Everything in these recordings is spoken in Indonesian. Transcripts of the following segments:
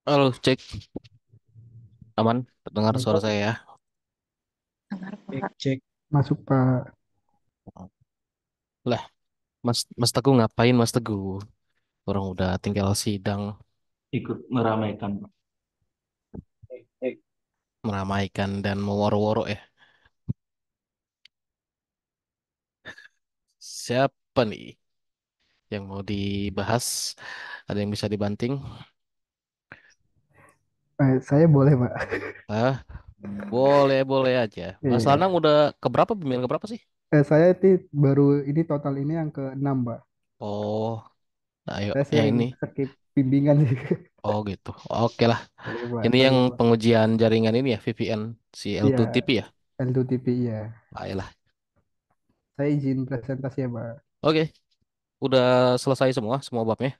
Halo, cek aman. Terdengar suara Halo, saya ya. Dengar cek Pak. cek. Masuk Pak. Lah, Mas Teguh ngapain Mas Teguh? Orang udah tinggal sidang, Ikut meramaikan, Pak. Cek. meramaikan dan meworo-woro ya. Siapa nih yang mau dibahas? Ada yang bisa dibanting? Saya boleh Pak. Ah, boleh boleh aja. Mas Iya. Lanang udah keberapa? Bimbingan keberapa sih? Saya itu baru ini total ini yang ke-6 Pak. Oh, ayo Saya yang sering ini. skip bimbingan sih. Oh gitu. Oke lah. Boleh Pak, Ini yang sorry Pak. pengujian jaringan ini ya, VPN si Iya, L2TP ya. L2TP ya. Ayolah. Saya izin presentasi ya Pak. Oke, udah selesai semua, semua babnya.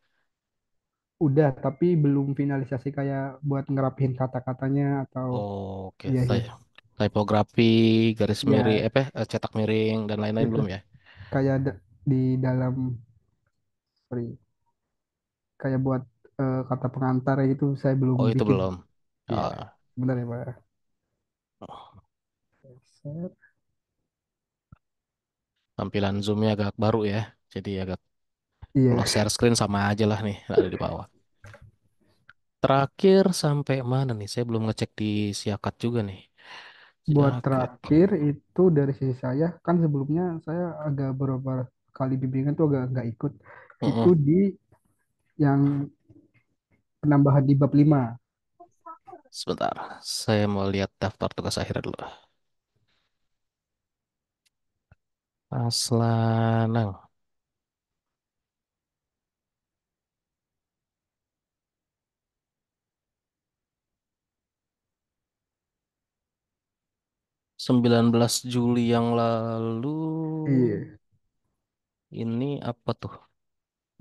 Udah, tapi belum finalisasi kayak buat ngerapihin kata-katanya atau Oke, iya sih. typografi, garis miring, Ya, cetak miring dan lain-lain itu belum ya? kayak di dalam, sorry, kayak buat kata pengantar itu saya belum Oh itu bikin. belum. Iya, Ah, benar ya Pak. Set. tampilan zoomnya agak baru ya, jadi agak Iya, kalau share screen sama aja lah nih ada di bawah. Terakhir sampai mana nih? Saya belum ngecek di Siakat juga nih. buat Siakat. terakhir itu dari sisi saya kan sebelumnya saya agak beberapa kali bimbingan tuh agak nggak ikut. Itu Mm-mm. di yang penambahan di bab 5. Sebentar, saya mau lihat daftar tugas akhir dulu. Aslanang, 19 Juli yang lalu Iya, ini apa tuh?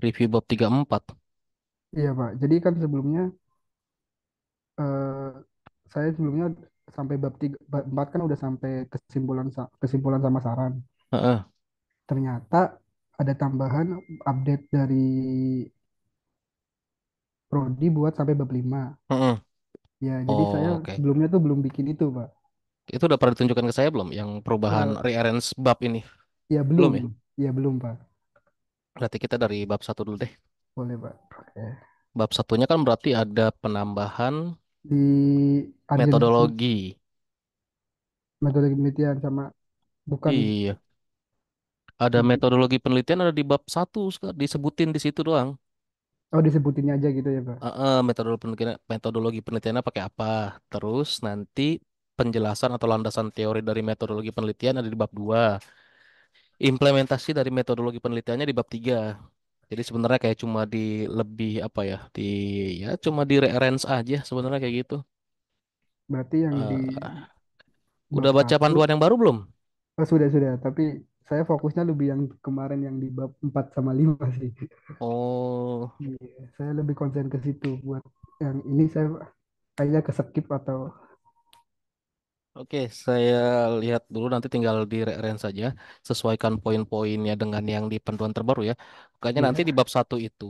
Review bab 34. iya Pak. Jadi kan sebelumnya eh, saya sebelumnya sampai bab 3, bab 4 kan udah sampai kesimpulan sama saran. Heeh. Ternyata ada tambahan update dari Prodi buat sampai bab 5. Heeh. Ya, jadi saya Oh, oke. sebelumnya tuh belum bikin itu, Pak. Itu udah pernah ditunjukkan ke saya belum? Yang perubahan Eh, rearrange bab ini? ya Belum belum, ya? ya belum, Pak. Berarti kita dari bab satu dulu deh. Boleh, Pak. Oke. Bab satunya kan berarti ada penambahan Di urgency metodologi. metode penelitian sama bukan Iya. Ada di, metodologi penelitian ada di bab satu, disebutin di situ doang. oh disebutinnya aja gitu ya, Pak. Metodologi penelitiannya pakai apa. Terus nanti penjelasan atau landasan teori dari metodologi penelitian ada di bab 2. Implementasi dari metodologi penelitiannya di bab 3. Jadi sebenarnya kayak cuma di lebih apa ya, di ya cuma di rearrange aja sebenarnya kayak gitu. Berarti yang di Eh, bab udah baca satu panduan yang baru belum? sudah, tapi saya fokusnya lebih yang kemarin yang di bab 4 sama 5 sih. Oh, Iya, saya lebih konsen ke situ buat yang ini saya kayaknya ke skip atau oke. Saya lihat dulu nanti tinggal di rearrange saja, sesuaikan poin-poinnya dengan yang di panduan terbaru ya. Kayaknya nanti di iya, bab satu itu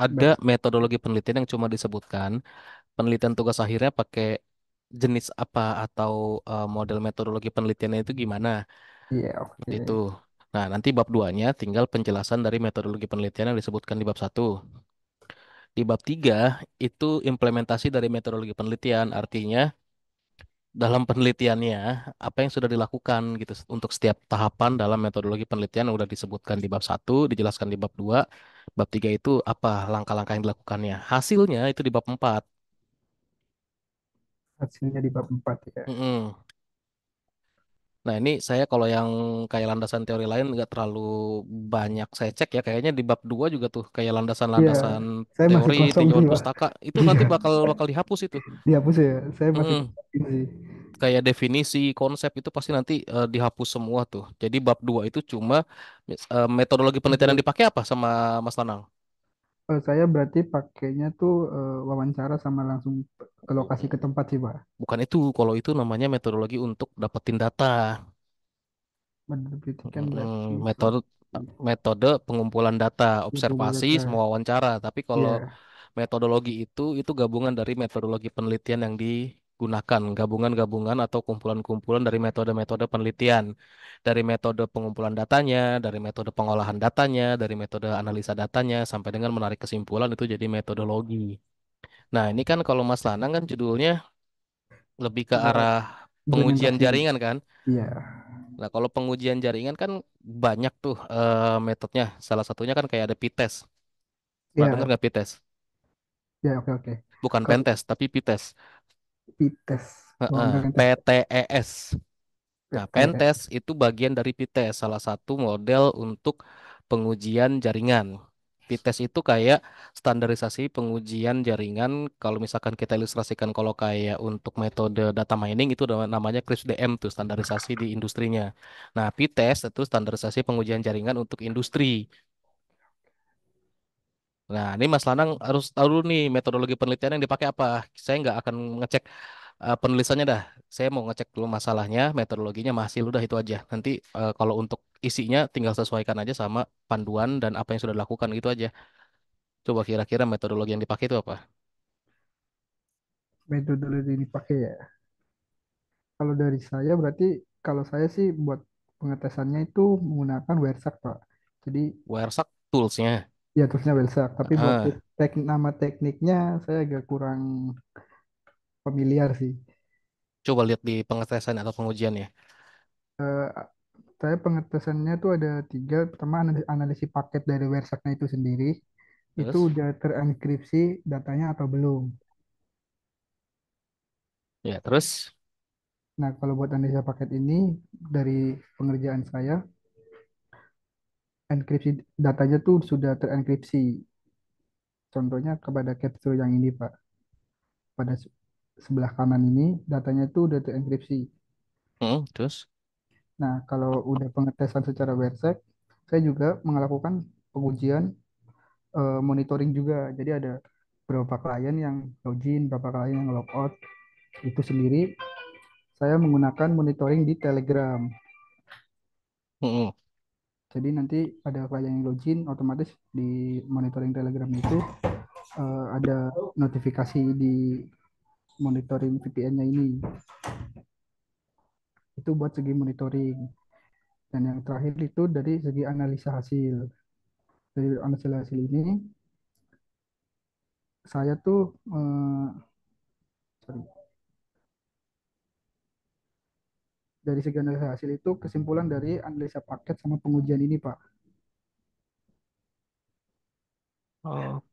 ada bab metodologi penelitian yang cuma disebutkan penelitian tugas akhirnya pakai jenis apa atau model metodologi penelitiannya itu gimana. iya Seperti oke. itu. Nah, nanti bab 2-nya tinggal penjelasan dari metodologi penelitian yang disebutkan di bab satu. Di bab 3 itu implementasi dari metodologi penelitian, artinya dalam penelitiannya apa yang sudah dilakukan gitu untuk setiap tahapan dalam metodologi penelitian yang sudah disebutkan di bab satu, dijelaskan di bab 2, bab 3 itu apa langkah-langkah yang dilakukannya. Hasilnya itu di bab 4. Hasilnya di bab 4 ya. Mm-mm. Nah, ini saya kalau yang kayak landasan teori lain nggak terlalu banyak saya cek ya. Kayaknya di bab 2 juga tuh kayak Iya, landasan-landasan saya masih teori, kosong tinjauan sih, Pak. pustaka. Itu Iya, nanti bakal bakal dihapus itu. dihapus ya. Saya masih Mm-mm. kosong sih. Kayak definisi, konsep itu pasti nanti dihapus semua tuh. Jadi bab 2 itu cuma metodologi penelitian yang Metode dipakai apa sama Mas Lanang? saya berarti pakainya tuh wawancara sama langsung ke lokasi ke tempat sih, Pak. Bukan itu. Kalau itu namanya metodologi untuk dapetin data. Berarti kan berarti Mm, metode metode pengumpulan data, kumpul observasi, data. semua wawancara. Tapi kalau Iya, Metodologi itu gabungan dari metodologi penelitian yang digunakan, gabungan-gabungan atau kumpulan-kumpulan dari metode-metode penelitian, dari metode pengumpulan datanya, dari metode pengolahan datanya, dari metode analisa datanya, sampai dengan menarik kesimpulan itu jadi metodologi. Nah, ini kan kalau Mas Lanang kan judulnya lebih ke arah pengujian Implementasi. jaringan kan. Iya, Nah, kalau pengujian jaringan kan banyak tuh metodenya. Salah satunya kan kayak ada p-test. Pernah dengar iya, nggak p-test? ya, oke, oke. Bukan Kalau pentest, tapi p-test. tes, oh, Heeh, implementasi PTES. Nah, PTE. pentest itu bagian dari p-test, salah satu model untuk pengujian jaringan. P-test itu kayak standarisasi pengujian jaringan. Kalau misalkan kita ilustrasikan kalau kayak untuk metode data mining itu namanya CRISP-DM tuh standarisasi di industrinya. Nah, p-test itu standarisasi pengujian jaringan untuk industri. Nah, ini Mas Lanang harus tahu dulu nih metodologi penelitian yang dipakai apa. Saya nggak akan ngecek penulisannya dah. Saya mau ngecek dulu masalahnya, metodologinya, hasil udah itu aja. Nanti kalau untuk isinya tinggal sesuaikan aja sama panduan dan apa yang sudah dilakukan gitu aja. Coba kira-kira metodologi yang dipakai itu apa? Metodologi yang dipakai ya. Kalau dari saya berarti kalau saya sih buat pengetesannya itu menggunakan WERSAC, Pak. Jadi Wiresak toolsnya. ya terusnya WERSAC, tapi buat Ah, nama tekniknya saya agak kurang familiar sih. coba lihat di pengetesan atau pengujiannya. Eh, saya pengetesannya tuh ada tiga. Pertama, analisis paket dari WERSAC-nya itu sendiri. Itu Terus, udah terenkripsi datanya atau belum. ya terus, Nah, kalau buat analisa paket ini, dari pengerjaan saya, enkripsi datanya tuh sudah terenkripsi. Contohnya kepada capture yang ini, Pak. Pada sebelah kanan ini, datanya itu udah terenkripsi. terus, Nah, kalau udah pengetesan secara WERSAC, saya juga melakukan pengujian monitoring juga. Jadi ada beberapa klien yang login, beberapa klien yang logout. Itu sendiri saya menggunakan monitoring di Telegram. hmm, Jadi nanti ada klien yang login, otomatis di monitoring Telegram itu ada notifikasi di monitoring VPN-nya ini. Itu buat segi monitoring. Dan yang terakhir itu dari segi analisa hasil. Dari analisa hasil ini, saya tuh, sorry, dari segi analisa hasil itu kesimpulan dari analisa paket sama pengujian ini, Pak. oke.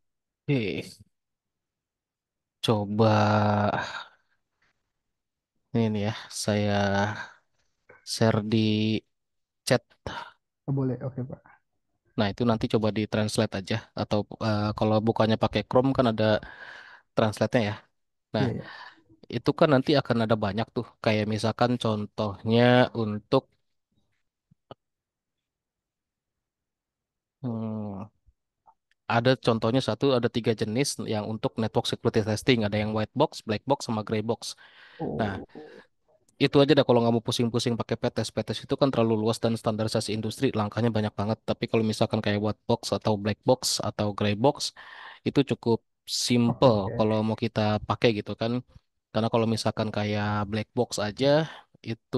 Coba ini nih ya, saya share di chat. Oh, boleh, oke, Pak. Nah, itu nanti coba di translate aja atau kalau bukannya pakai Chrome kan ada translate-nya ya. Nah, Iya, ya. itu kan nanti akan ada banyak tuh. Kayak misalkan contohnya untuk hmm, ada contohnya satu ada tiga jenis yang untuk network security testing. Ada yang white box, black box, sama gray box. Nah, Oh, itu aja dah kalau nggak mau pusing-pusing pakai PTS. PTS itu kan terlalu luas dan standarisasi industri, langkahnya banyak banget. Tapi kalau misalkan kayak white box atau black box atau gray box, itu cukup oke, simple oke. kalau mau kita pakai gitu kan. Karena kalau misalkan kayak black box aja, itu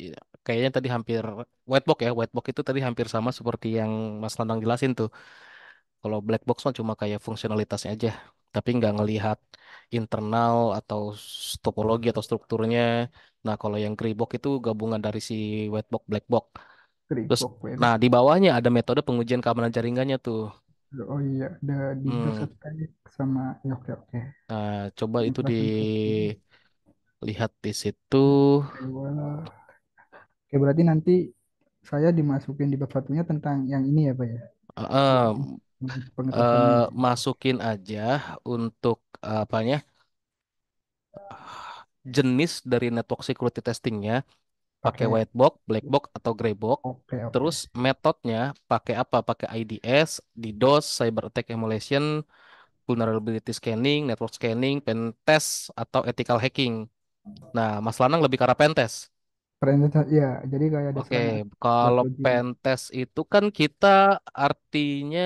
ya, kayaknya tadi hampir white box itu tadi hampir sama seperti yang Mas Landang jelasin tuh. Kalau black box mah cuma kayak fungsionalitasnya aja, tapi nggak ngelihat internal atau topologi atau strukturnya. Nah, kalau yang gray box itu gabungan dari si white box, black box. Terus, Keripok, nah di bawahnya ada metode pengujian keamanan jaringannya tuh. oh iya, ada di dos Hmm, attack sama, ya, oke, oke. nah, coba itu Penjelasan testing. dilihat di situ. Oke, wah. Oke, berarti nanti saya dimasukin di bab satunya tentang yang ini ya, Pak ya? Eh, Yang pengetesannya ya. masukin aja untuk apanya jenis dari network security testingnya pakai Pakai, white box, black box atau gray box. oke, oke. Terus metodenya pakai apa? Pakai IDS, DDoS, cyber attack emulation, vulnerability scanning, network scanning, pen test atau ethical hacking. Nah, Mas Lanang lebih ke arah pen test. Presentasi ya, jadi kayak ada Oke, serangan kalau buat login. pen test itu kan kita artinya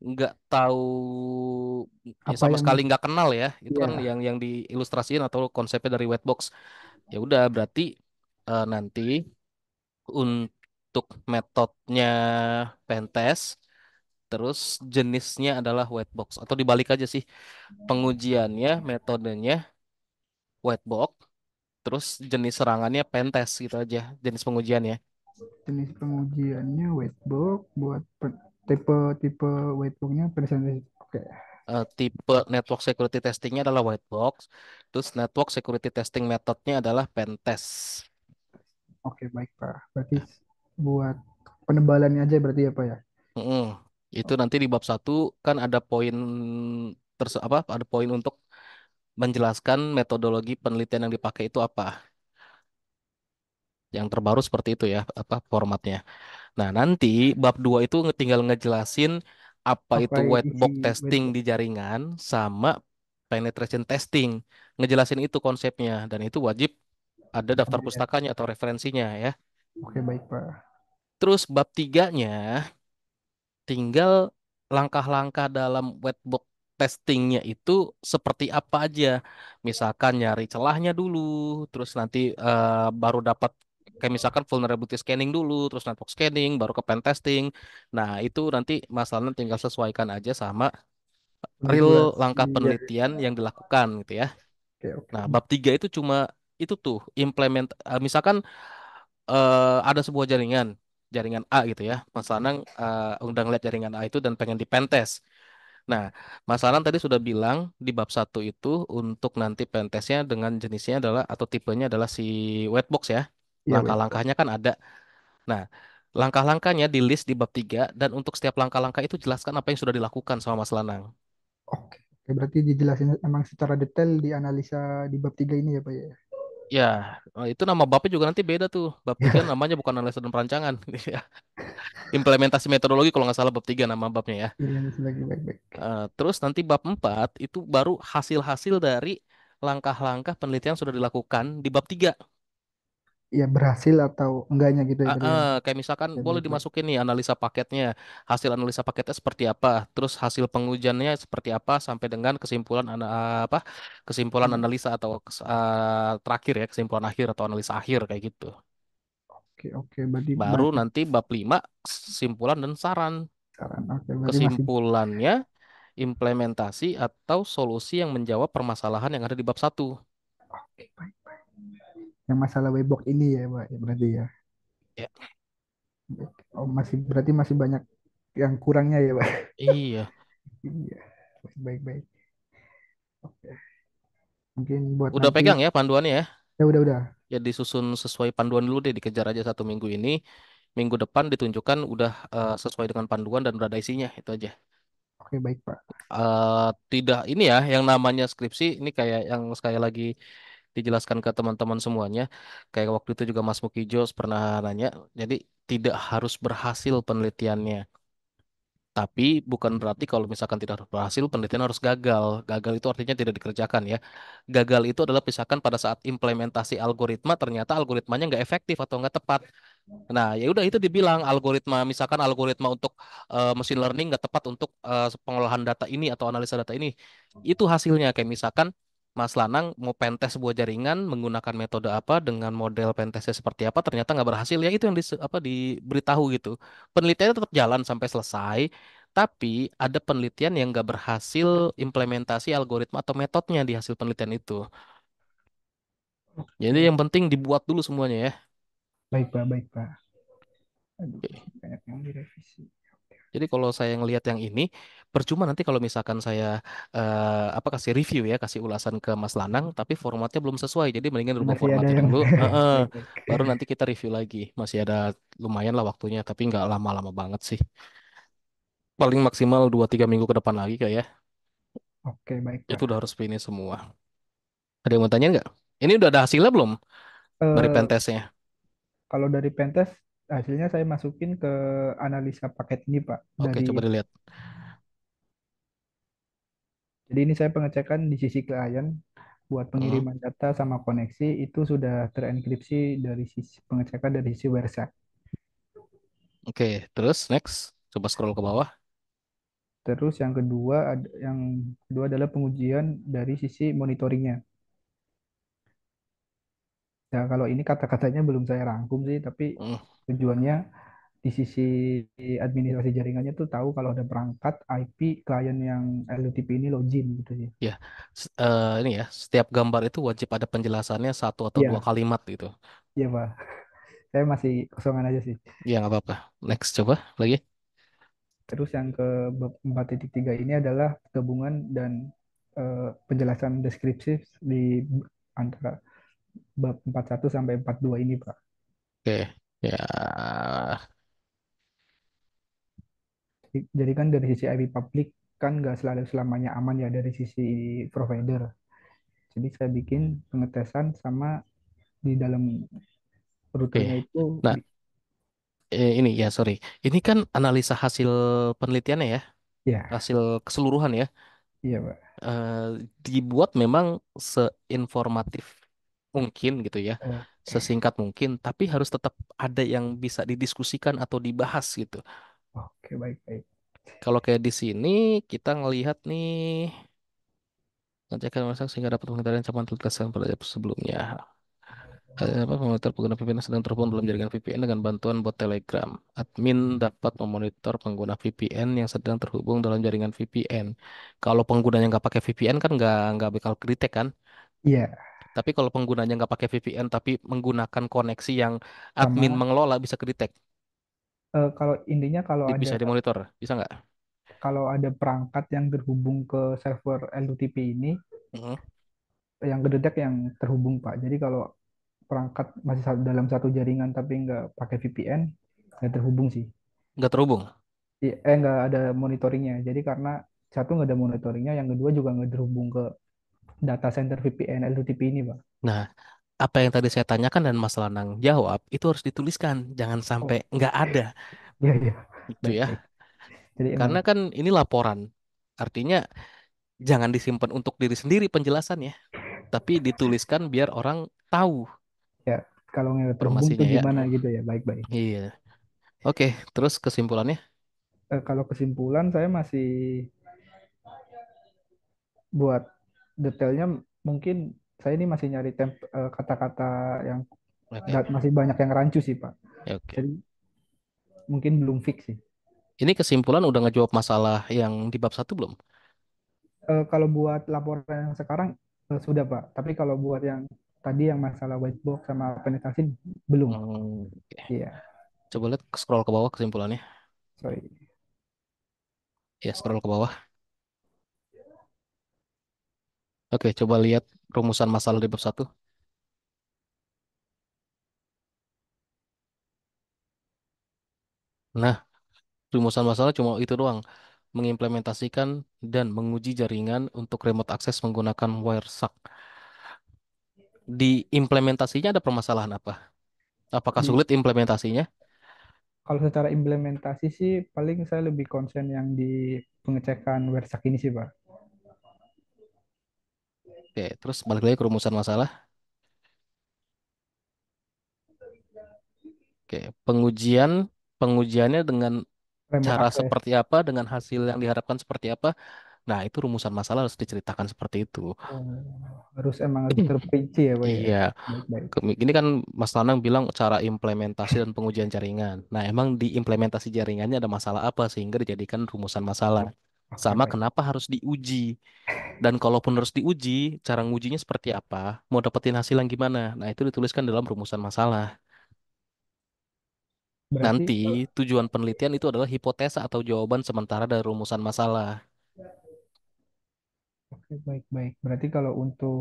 nggak tahu, ya Apa sama yang sekali nggak kenal ya. Itu kan ya yang diilustrasiin atau konsepnya dari whitebox. Ya udah berarti nanti untuk metodenya pentest, terus jenisnya adalah whitebox atau dibalik aja sih. Pengujiannya, metodenya whitebox, terus jenis serangannya pentest gitu aja, jenis pengujiannya. jenis pengujiannya whitebox buat tipe-tipe whiteboxnya presentasi. Oke, Tipe network security testingnya adalah white box, terus network security testing methodnya adalah pen test. oke baik Pak. Berarti buat penebalannya aja berarti ya Pak ya. Mm-mm. Itu nanti di bab satu kan ada poin apa? Ada poin untuk menjelaskan metodologi penelitian yang dipakai itu apa. Yang terbaru seperti itu ya, apa formatnya. Nah, nanti bab 2 itu tinggal ngejelasin apa Apa itu white isi box testing whitebox? di jaringan sama penetration testing. Ngejelasin itu konsepnya dan itu wajib ada daftar Ada ya. pustakanya atau referensinya ya. Oke baik Pak. Terus bab tiganya tinggal langkah-langkah dalam wetbox testingnya itu seperti apa aja. Misalkan nyari celahnya dulu, terus nanti baru dapat kayak misalkan vulnerability scanning dulu, terus network scanning, baru ke pen testing. Nah, itu nanti masalahnya tinggal sesuaikan aja sama real Konfigurasi langkah ya. penelitian yang dilakukan gitu ya. Oke oke. Nah, bab 3 itu cuma itu tuh misalkan ada sebuah jaringan, jaringan A gitu ya. Mas Lanang udah ngeliat jaringan A itu dan pengen dipentes. Nah, Mas Lanang tadi sudah bilang di bab satu itu untuk nanti pentesnya dengan jenisnya adalah atau tipenya adalah si whitebox ya. Iya whitebox. Langkah-langkahnya kan ada. Nah, langkah-langkahnya di list di bab 3 dan untuk setiap langkah-langkah itu jelaskan apa yang sudah dilakukan sama Mas Lanang. Oke. Oke, berarti dijelasin emang secara detail di analisa di bab 3 ini ya Pak ya. Ya, itu nama babnya juga nanti beda tuh. Bab 3 namanya bukan analisa dan perancangan. Implementasi metodologi kalau nggak salah bab 3 nama babnya ya. Iya, ini lagi baik-baik. Terus nanti bab 4 itu baru hasil-hasil dari langkah-langkah penelitian sudah dilakukan di bab 3. Iya berhasil atau enggaknya gitu ya tadi ya. Kayak misalkan Ya, boleh baik-baik. dimasukin nih analisa paketnya, hasil analisa paketnya seperti apa, terus hasil pengujiannya seperti apa sampai dengan kesimpulan apa? Kesimpulan Ana- analisa atau terakhir ya, kesimpulan akhir atau analisa akhir kayak gitu. Oke, oke. Berarti Baru masih nanti bab 5 kesimpulan dan saran. saran. Oke, berarti masih. Kesimpulannya implementasi atau solusi yang menjawab permasalahan yang ada di bab satu. Oke, baik. Yang masalah Webbox ini ya, Pak. Ya, berarti ya. Ya, Baik. Oh, masih berarti masih banyak yang kurangnya ya, Pak. iya. Iya. Baik, baik, baik. Oke. Mungkin buat Udah nanti pegang ya panduannya ya. ya udah. Ya disusun sesuai panduan dulu deh, dikejar aja 1 minggu ini. Minggu depan ditunjukkan udah sesuai dengan panduan dan udah ada isinya, itu aja. Oke, baik, Pak. Tidak ini ya, yang namanya skripsi ini kayak yang sekali lagi dijelaskan ke teman-teman semuanya. Kayak waktu itu juga Mas Mukijos pernah nanya. Jadi tidak harus berhasil penelitiannya. Tapi bukan berarti kalau misalkan tidak berhasil, penelitian harus gagal. Gagal itu artinya tidak dikerjakan ya. Gagal itu adalah misalkan pada saat implementasi algoritma, ternyata algoritmanya nggak efektif atau nggak tepat. Nah, ya udah itu dibilang algoritma, misalkan algoritma untuk machine learning nggak tepat untuk pengolahan data ini atau analisa data ini. Itu hasilnya kayak misalkan Mas Lanang mau pentest sebuah jaringan menggunakan metode apa dengan model pentestnya seperti apa ternyata nggak berhasil ya itu yang apa diberitahu gitu. Penelitiannya tetap jalan sampai selesai, tapi ada penelitian yang nggak berhasil implementasi algoritma atau metodenya di hasil penelitian itu. Jadi Oke. yang penting dibuat dulu semuanya ya. Baik, Pak. Baik, Pak. Aduh, Oke. banyak yang direvisi. Jadi kalau saya ngelihat yang ini, percuma nanti kalau misalkan saya apa kasih review ya, kasih ulasan ke Mas Lanang, tapi formatnya belum sesuai. Jadi mendingan rubah Masih ada formatnya yang dulu, baik, baik. baru nanti kita review lagi. Masih ada lumayan lah waktunya, tapi nggak lama-lama banget sih. Paling maksimal 2-3 minggu ke depan lagi kayak ya. Oke, baik, Itu udah Pak. harus finish semua. Ada yang mau tanya nggak? Ini udah ada hasilnya belum dari Eh, pentestnya? Kalau dari Pentes, hasilnya saya masukin ke analisa paket ini, Pak. Oke, coba dilihat. Jadi ini saya pengecekan di sisi klien buat Hmm, pengiriman data sama koneksi itu sudah terenkripsi dari sisi pengecekan dari sisi WhatsApp. Oke, terus next. Coba scroll ke bawah. Terus yang kedua adalah pengujian dari sisi monitoringnya. Ya, kalau ini kata-katanya belum saya rangkum sih, tapi Hmm, tujuannya di sisi administrasi jaringannya tuh tahu kalau ada perangkat IP klien yang LUTP ini login gitu sih. ya, ini ya, setiap gambar itu wajib ada penjelasannya satu atau dua Iya, kalimat gitu. iya Pak. Saya masih kosongan aja sih. Ya nggak apa-apa. Next coba lagi. Terus yang ke bab 4.3 ini adalah gabungan dan penjelasan deskripsi di antara bab 41 sampai 42 ini, Pak. Oke, ya, Jadi kan dari sisi IP public kan nggak selalu selamanya aman ya dari sisi provider. Jadi saya bikin pengetesan sama di dalam oke. rutenya itu Nah, ini ya sorry, ini kan analisa hasil penelitiannya ya, ya, hasil keseluruhan ya. iya Pak. eh, Dibuat memang seinformatif mungkin gitu ya, Oke, sesingkat mungkin, tapi harus tetap ada yang bisa didiskusikan atau dibahas gitu. oke baik baik. Kalau kayak di sini kita ngelihat nih, ngecekkan masak sehingga dapat pengendalian ancaman tersebut pada sebelumnya. Apa memonitor pengguna VPN yang sedang terhubung dalam jaringan VPN dengan bantuan bot Telegram. Admin dapat memonitor pengguna VPN yang sedang terhubung dalam jaringan VPN. Kalau penggunanya nggak pakai VPN kan nggak bakal kedetek kan? Iya, Tapi kalau penggunanya nggak pakai VPN tapi menggunakan koneksi yang admin sama mengelola bisa kedetek, kalau intinya bisa dimonitor, bisa nggak? kalau ada perangkat yang terhubung ke server LUTP ini Mhm. yang kedetek yang terhubung Pak. Jadi kalau perangkat masih dalam satu jaringan tapi nggak pakai VPN nggak terhubung sih. Nggak terhubung. Nggak ada monitoringnya. Jadi karena satu nggak ada monitoringnya, yang kedua juga nggak terhubung ke data center VPN LUTP ini Pak. Nah, apa yang tadi saya tanyakan dan Mas Lanang jawab itu harus dituliskan, jangan sampai Oh, nggak ada, iya iya. gitu Baik ya. baik. Jadi emang Karena kan ini laporan, artinya jangan disimpan untuk diri sendiri penjelasannya, tapi dituliskan biar orang tahu ya kalau nggak terhubung tuh informasinya ya. gimana gitu ya. Baik baik. Iya. Oke, terus kesimpulannya. Kalau kesimpulan saya masih buat detailnya mungkin saya ini masih nyari kata-kata yang Oke, masih banyak yang rancu sih Pak. ya, oke. Jadi mungkin belum fix sih. Ini kesimpulan udah ngejawab masalah yang di bab satu belum? Kalau buat laporan yang sekarang sudah Pak. Tapi kalau buat yang tadi yang masalah white box sama penetrasi belum. Oke. Iya, Coba lihat scroll ke bawah kesimpulannya. sorry. Ya, scroll ke bawah. Oke, coba lihat rumusan masalah di bab satu. Nah, rumusan masalah cuma itu doang. Mengimplementasikan dan menguji jaringan untuk remote access menggunakan WireShark. Di implementasinya ada permasalahan apa? Apakah Di sulit implementasinya? Kalau secara implementasi sih paling saya lebih concern yang di pengecekan WERSAK ini sih Pak. Oke, terus balik lagi ke rumusan masalah. Oke, pengujiannya dengan Remote cara access. seperti apa, dengan hasil yang diharapkan seperti apa. Nah, itu rumusan masalah harus diceritakan seperti itu. Oh, emang harus terperinci ya Pak ya. Iya, Baik-baik. ini kan Mas Nanang bilang cara implementasi dan pengujian jaringan. Nah, emang di implementasi jaringannya ada masalah apa sehingga dijadikan rumusan masalah. Oke Sama baik. kenapa harus diuji. Dan kalaupun harus diuji, cara ngujinya seperti apa, mau dapetin hasil yang gimana. Nah, itu dituliskan dalam rumusan masalah. Berarti Nanti tujuan penelitian itu adalah hipotesa atau jawaban sementara dari rumusan masalah. oke baik-baik. Berarti kalau untuk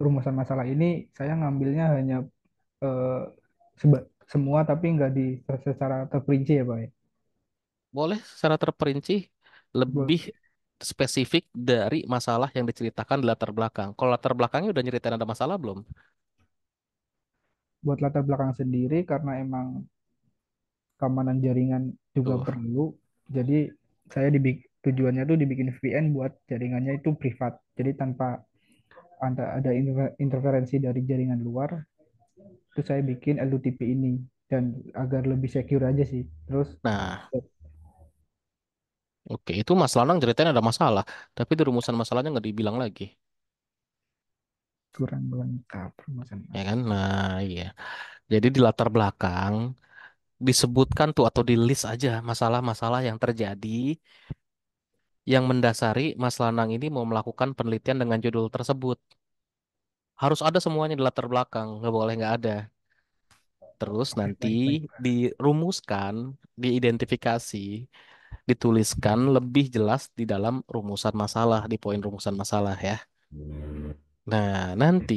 rumusan masalah ini saya ngambilnya hanya eh, semua tapi nggak secara terperinci ya Pak ya. Boleh secara terperinci lebih Boleh. spesifik dari masalah yang diceritakan di latar belakang. Kalau latar belakangnya udah nyeritain ada masalah belum? Buat latar belakang sendiri karena emang keamanan jaringan juga Tuh. perlu. Jadi tujuannya tuh dibikin VPN buat jaringannya itu privat. Jadi tanpa ada interferensi dari jaringan luar, itu saya bikin LUTP ini dan agar lebih secure aja sih. Terus Nah, Oke, itu Mas Lanang ceritanya ada masalah, tapi di rumusan masalahnya nggak dibilang lagi, Kurang lengkap rumusan ya mas. kan? Nah, iya. Jadi di latar belakang disebutkan tuh atau di list aja masalah-masalah yang terjadi yang mendasari Mas Lanang ini mau melakukan penelitian dengan judul tersebut. Harus ada semuanya di latar belakang, nggak boleh nggak ada. Terus Oke, nanti baik baik Pak. dirumuskan, diidentifikasi, dituliskan lebih jelas di dalam rumusan masalah, di poin rumusan masalah ya. Nah, nanti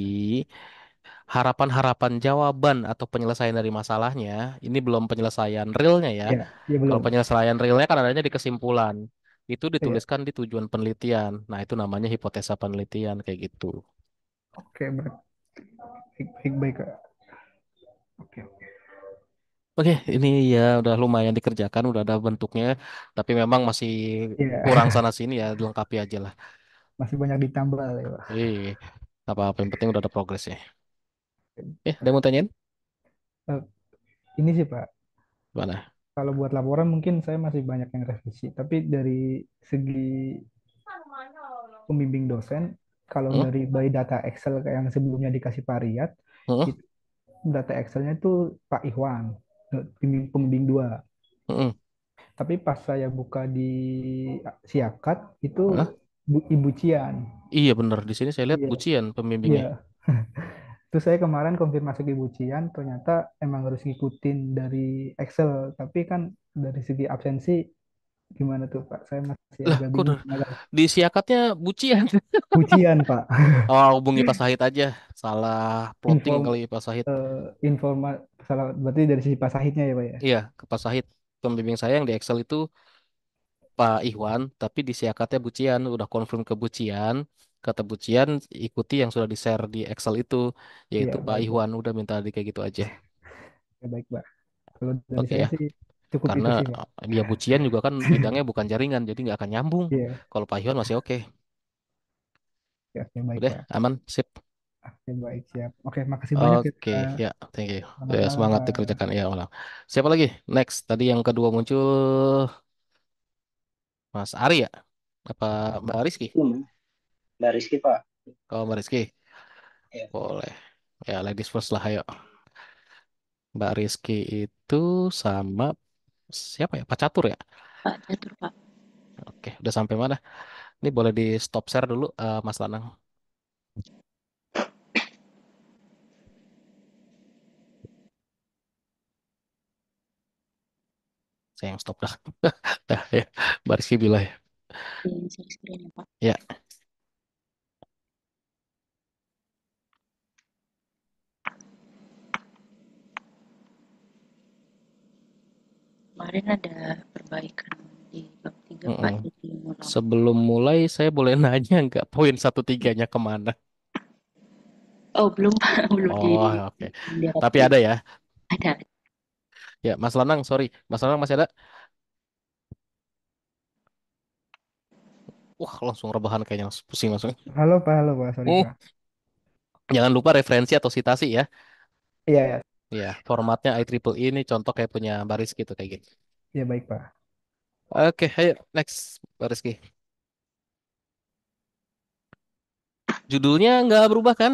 harapan-harapan jawaban atau penyelesaian dari masalahnya, ini belum penyelesaian realnya ya. Ya, ya Kalau belum. penyelesaian realnya kan adanya di kesimpulan. Itu Ya, dituliskan di tujuan penelitian. Nah, itu namanya hipotesa penelitian kayak gitu. oke baik baik baik Kak. Oke oke. Oke, ini ya udah lumayan dikerjakan, udah ada bentuknya, tapi memang masih Ya, kurang sana sini ya, dilengkapi aja lah. masih banyak ditambah ya Pak. Apa-apa yang penting udah ada progresnya. Ada yang mau tanyain? Eh, ini sih Pak, Mana? kalau buat laporan mungkin saya masih banyak yang revisi, tapi dari segi pembimbing dosen, kalau Hmm? dari by data Excel kayak yang sebelumnya dikasih Pak Riyad, Hmm? itu data Excelnya itu Pak Ikhwan, pembimbing, pembimbing 2. Hmm? Tapi pas saya buka di Siakat, itu Hah? Ibu Cian. Iya bener, di sini saya lihat Iya, Bucian pembimbingnya. iya. Terus saya kemarin konfirmasi ke Ibu Cian, ternyata emang harus ngikutin dari Excel. Tapi kan dari segi absensi, gimana tuh Pak? Saya masih Lah, agak kok bingung. di siakatnya Bucian? Bu Cian, Pak. Oh, hubungi Pak Sahid aja. Salah plotting Inform, kali Pak Sahid. informa, salah, berarti dari sisi Pak Sahidnya ya Pak ya? Iya, ke Pak Sahid. Pembimbing saya yang di Excel itu Pak Ikhwan, tapi di siakatnya Bucian. Udah confirm ke Bucian. Kata Bucian, ikuti yang sudah di-share di Excel itu, Iya, yaitu Pak baik Pak. Ikhwan. Udah minta di kayak gitu aja. Ya, baik Pak. Kalau dari Oke saya ya, sih cukup karena itu sih Pak. dia Bucian juga kan bidangnya bukan jaringan, jadi nggak akan nyambung. Iya, Kalau Pak Ikhwan masih oke. ya, oke, baik Udah, Pak. aman, sip. Oke, baik, siap. Oke, makasih banyak ya Oke, Pak. ya, thank you. Selamat Ya, malam semangat Pak. dikerjakan. Ya, malam. Siapa lagi? Next, tadi yang kedua muncul Mas Ari ya? Apa Mbak Rizky? Mbak Rizky Pak. Kalau Mbak Rizky, Ya. boleh. Ya, ladies first lah, ayo. Mbak Rizky itu sama siapa ya? Pak Catur ya? Pak Catur, Pak. Oke, udah sampai mana? Ini boleh di stop share dulu, Mas Lanang. Saya yang stop dah. Dah, ya. Mbak Rizky bilang ya. Di share screen ya, Pak. Ya, Kemarin ada perbaikan di bab 3, Pak. mm-mm. Jadi ngulang. Sebelum mulai, saya boleh nanya nggak poin satu tiganya kemana? Oh, belum, Pak. Belum Oh, oke. belum Tapi direview. ada ya. Ada. Ya, Mas Lanang, sorry. Mas Lanang masih ada? Wah, langsung rebahan kayaknya pusing langsung. Halo Pak, sorry Uh, Pak. Jangan lupa referensi atau sitasi ya. Iya, ya, Ya, formatnya IEEE ini contoh kayak punya Baris gitu kayak gitu. ya baik Pak. Oke, ayo next Bariski. Judulnya nggak berubah kan?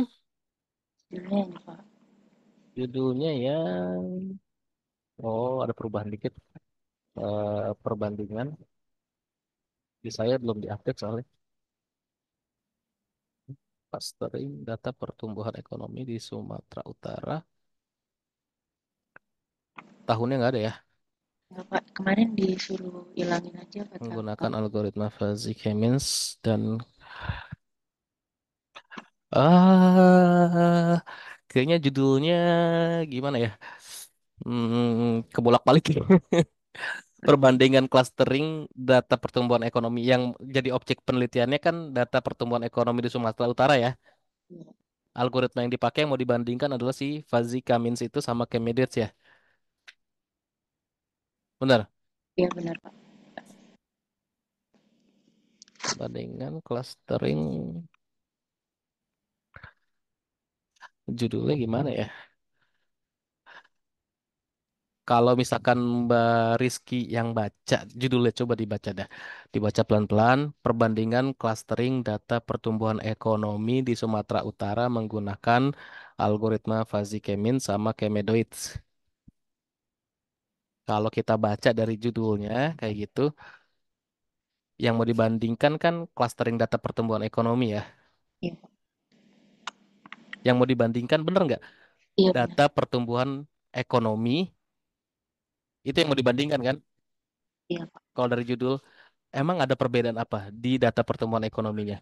Judulnya ini, Pak. Judulnya yang ada perubahan dikit. Perbandingan di saya belum diupdate soalnya. Clustering data pertumbuhan ekonomi di Sumatera Utara. Tahunnya nggak ada ya. Enggak, Pak. Kemarin disuruh ilangin aja kata Menggunakan Pak. algoritma fuzzy K-means dan kayaknya judulnya gimana ya? Kebolak-balik. Perbandingan clustering data pertumbuhan ekonomi yang jadi objek penelitiannya kan data pertumbuhan ekonomi di Sumatera Utara ya. Iya, Algoritma yang dipakai yang mau dibandingkan adalah si Fuzzy Cummins itu sama Came-Edits ya. Benar. iya, benar, Pak. Perbandingan clustering judulnya gimana ya? Kalau misalkan Mbak Rizky yang baca, judulnya coba dibaca dah. Dibaca pelan-pelan, perbandingan clustering data pertumbuhan ekonomi di Sumatera Utara menggunakan algoritma fuzzy Kemin sama Kemedoids. Kalau kita baca dari judulnya kayak gitu, yang mau dibandingkan kan clustering data pertumbuhan ekonomi ya. Iya, Pak. Yang mau dibandingkan bener nggak? Iya benar. Data pertumbuhan ekonomi itu yang mau dibandingkan kan? Iya, Pak. Kalau dari judul, emang ada perbedaan apa di data pertumbuhan ekonominya?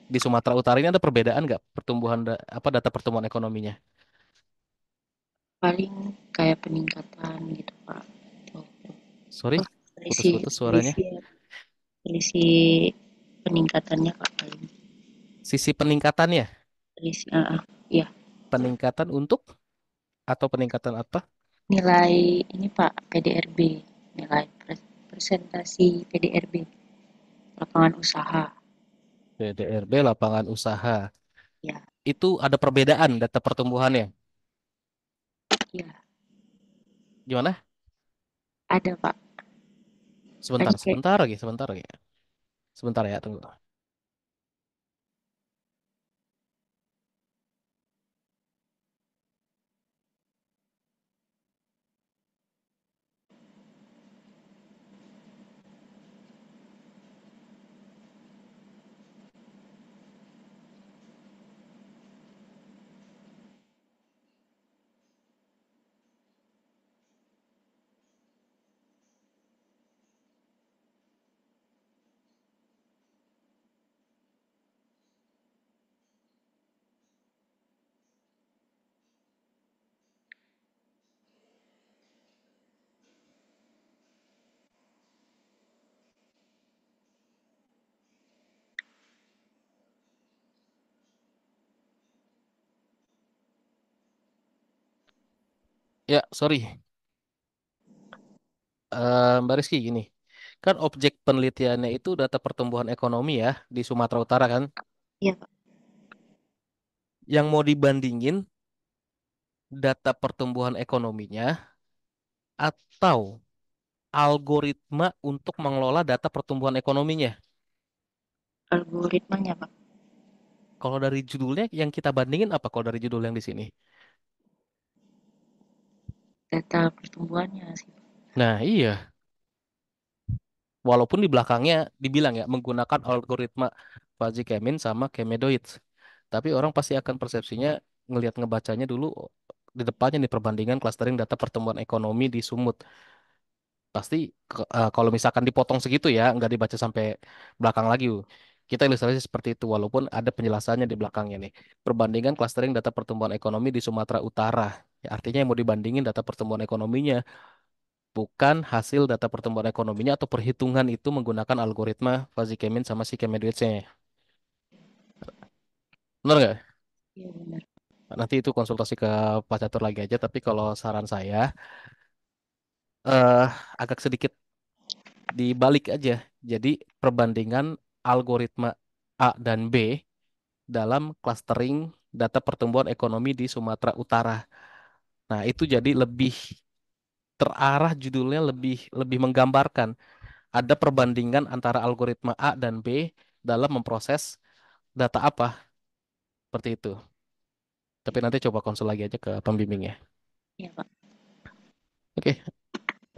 Di Sumatera Utara ini ada perbedaan nggak pertumbuhan apa data pertumbuhan ekonominya? Paling kayak peningkatan gitu, Pak. Tuh, Sorry, apa, selisih putus-putus suaranya. selisih selisih peningkatannya, Pak, paling. Sisi peningkatannya, Selisih, iya. peningkatan untuk atau peningkatan apa? Nilai ini, Pak, PDRB, nilai presentasi PDRB, lapangan usaha. PDRB lapangan usaha. Ya, Itu ada perbedaan data pertumbuhannya. iya, Gimana? ada, Pak. Sebentar, Tadi kayak sebentar lagi, sebentar lagi. Sebentar ya, tunggu. Ya, sorry. Mbak Rizky gini. Kan objek penelitiannya itu data pertumbuhan ekonomi ya di Sumatera Utara kan. iya, Pak. Yang mau dibandingin data pertumbuhan ekonominya atau algoritma untuk mengelola data pertumbuhan ekonominya. Algoritmanya, Pak. Kalau dari judulnya yang kita bandingin apa kalau dari judul yang di sini? Data pertumbuhannya sih, Pak. Nah, iya. Walaupun di belakangnya dibilang ya menggunakan algoritma fuzzy Kemin sama Kemedoids. Tapi orang pasti akan persepsinya ngelihat ngebacanya dulu oh, di depannya nih perbandingan clustering data pertumbuhan ekonomi di Sumut. Pasti kalau misalkan dipotong segitu ya, nggak dibaca sampai belakang lagi. Kita ilustrasi seperti itu, walaupun ada penjelasannya di belakangnya nih. Perbandingan clustering data pertumbuhan ekonomi di Sumatera Utara. Ya, artinya yang mau dibandingin data pertumbuhan ekonominya, bukan hasil data pertumbuhan ekonominya atau perhitungan itu menggunakan algoritma fuzzy Kemin sama si Kemedoidsnya. Benar nggak? Iya benar. Nanti itu konsultasi ke Pak Catur lagi aja, tapi kalau saran saya, eh agak sedikit dibalik aja. Jadi perbandingan algoritma A dan B dalam clustering data pertumbuhan ekonomi di Sumatera Utara. Nah, itu jadi lebih terarah judulnya lebih lebih menggambarkan ada perbandingan antara algoritma A dan B dalam memproses data apa seperti itu. Tapi nanti coba konsul lagi aja ke pembimbingnya. Iya, Pak. Oke,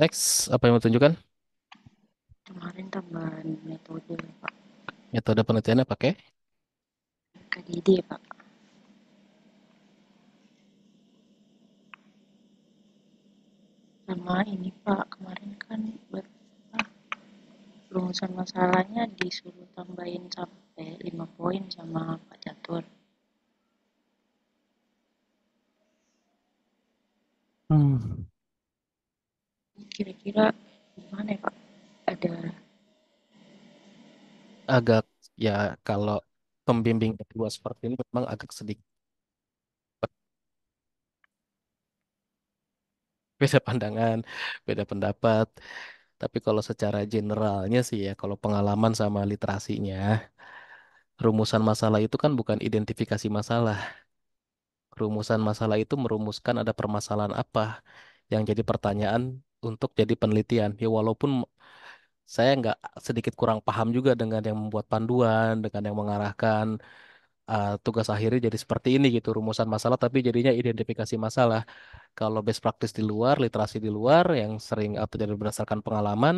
next apa yang mau tunjukkan? Kemarin tambahan metode, Pak. Metode penelitiannya pakai KDD, Pak. Sama ini, Pak, kemarin kan rumusan masalahnya disuruh tambahin sampai 5 poin sama Pak Catur. hmm, Kira-kira gimana ya, Pak? Ada agak ya kalau pembimbing kedua seperti ini memang agak sedikit beda pandangan, beda pendapat. Tapi kalau secara generalnya sih ya, kalau pengalaman sama literasinya, rumusan masalah itu kan bukan identifikasi masalah. Rumusan masalah itu merumuskan ada permasalahan apa yang jadi pertanyaan untuk jadi penelitian. Ya walaupun saya nggak sedikit kurang paham juga dengan yang membuat panduan, dengan yang mengarahkan tugas akhirnya jadi seperti ini gitu, rumusan masalah tapi jadinya identifikasi masalah. Kalau best practice di luar, literasi di luar yang sering atau jadi berdasarkan pengalaman,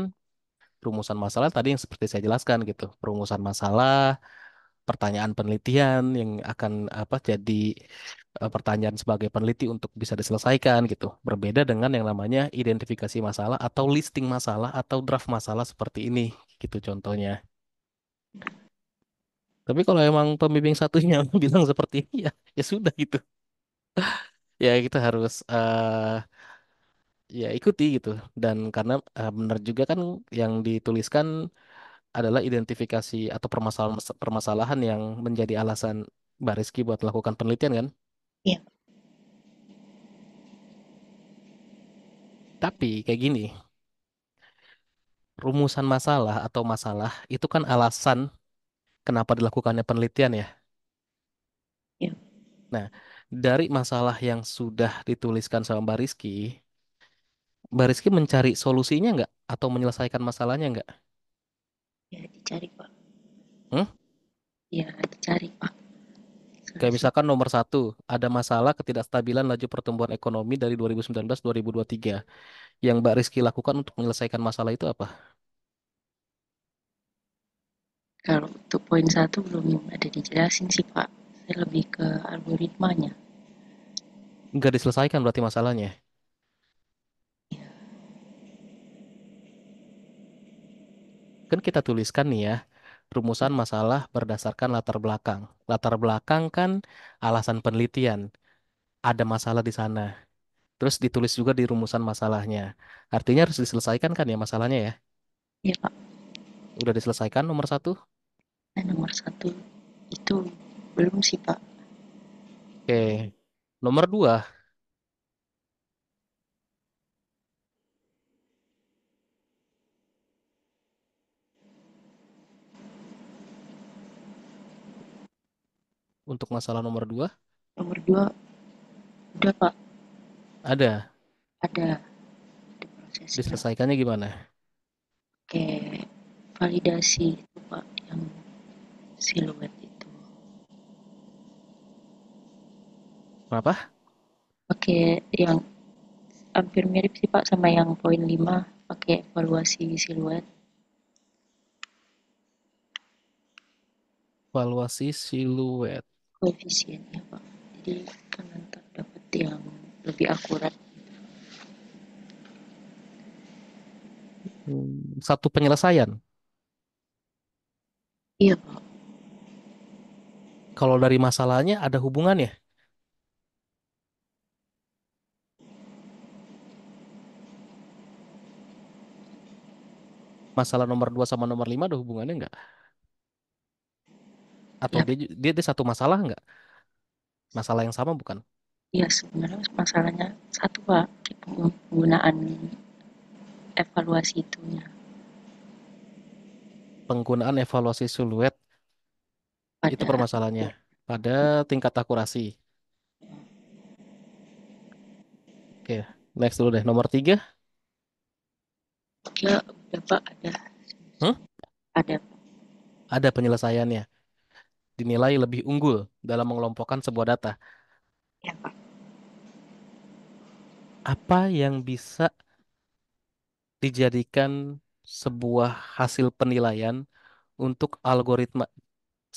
rumusan masalah tadi yang seperti saya jelaskan gitu, rumusan masalah, pertanyaan penelitian yang akan apa jadi pertanyaan sebagai peneliti untuk bisa diselesaikan gitu. Berbeda dengan yang namanya identifikasi masalah atau listing masalah atau draft masalah seperti ini gitu contohnya. Tapi kalau emang pembimbing satunya bilang seperti ini ya ya sudah gitu. Ya kita harus ya ikuti gitu. Dan karena benar juga kan yang dituliskan adalah identifikasi atau permasalahan yang menjadi alasan Mbak Rizky buat melakukan penelitian kan. Iya, Tapi kayak gini, rumusan masalah atau masalah itu kan alasan kenapa dilakukannya penelitian ya. iya, Nah, dari masalah yang sudah dituliskan sama Mbak Rizky mencari solusinya nggak atau menyelesaikan masalahnya nggak? ya dicari Pak. Hmm? Ya dicari Pak. Kayak Solusi misalkan nomor satu, ada masalah ketidakstabilan laju pertumbuhan ekonomi dari 2019-2023. Yang Mbak Rizky lakukan untuk menyelesaikan masalah itu apa? kalau untuk poin satu belum ada dijelasin sih Pak. Saya lebih ke algoritmanya. Nggak diselesaikan berarti masalahnya. Kan kita tuliskan nih ya, rumusan masalah berdasarkan latar belakang. Latar belakang kan alasan penelitian. Ada masalah di sana. Terus ditulis juga di rumusan masalahnya. Artinya harus diselesaikan kan ya masalahnya ya. Iya Pak. Udah diselesaikan nomor satu. Nah, nomor satu itu belum sih Pak. Oke. Nomor dua, untuk masalah nomor dua, Nomor dua udah Pak. ada. Ada prosesnya. Diselesaikannya gimana? Oke, validasi itu Pak yang siluet itu. Kenapa? Pakai yang hampir mirip sih Pak sama yang poin 5 pakai evaluasi siluet Valuasi siluet. koefisiennya Pak. Jadi kan nanti dapat yang lebih akurat. Satu penyelesaian. Iya Pak. Kalau dari masalahnya ada hubungannya. Masalah nomor 2 sama nomor 5 ada hubungannya nggak? Atau Ya, dia satu masalah nggak? Masalah yang sama bukan? ya sebenarnya masalahnya satu Pak, penggunaan evaluasi itunya Penggunaan evaluasi siluet itu pada permasalahannya. Pada tingkat akurasi. Oke, next dulu deh. Nomor 3, ya udah Pak ada ada penyelesaiannya. Dinilai lebih unggul dalam mengelompokkan sebuah data. ya Pak. Apa yang bisa dijadikan sebuah hasil penilaian untuk algoritma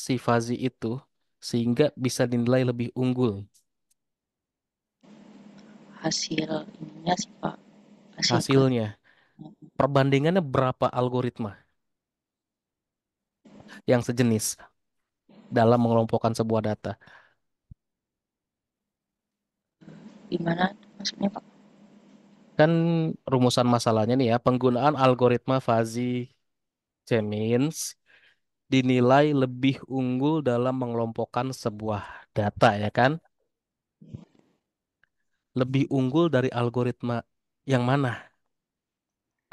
si Fuzzy itu sehingga bisa dinilai lebih unggul Hasil ininya sih Pak, hasil hasilnya. Perbandingannya berapa algoritma yang sejenis dalam mengelompokkan sebuah data. gimana maksudnya Pak? Kan rumusan masalahnya nih ya, penggunaan algoritma fuzzy J-means dinilai lebih unggul dalam mengelompokkan sebuah data ya kan? Lebih unggul dari algoritma yang mana?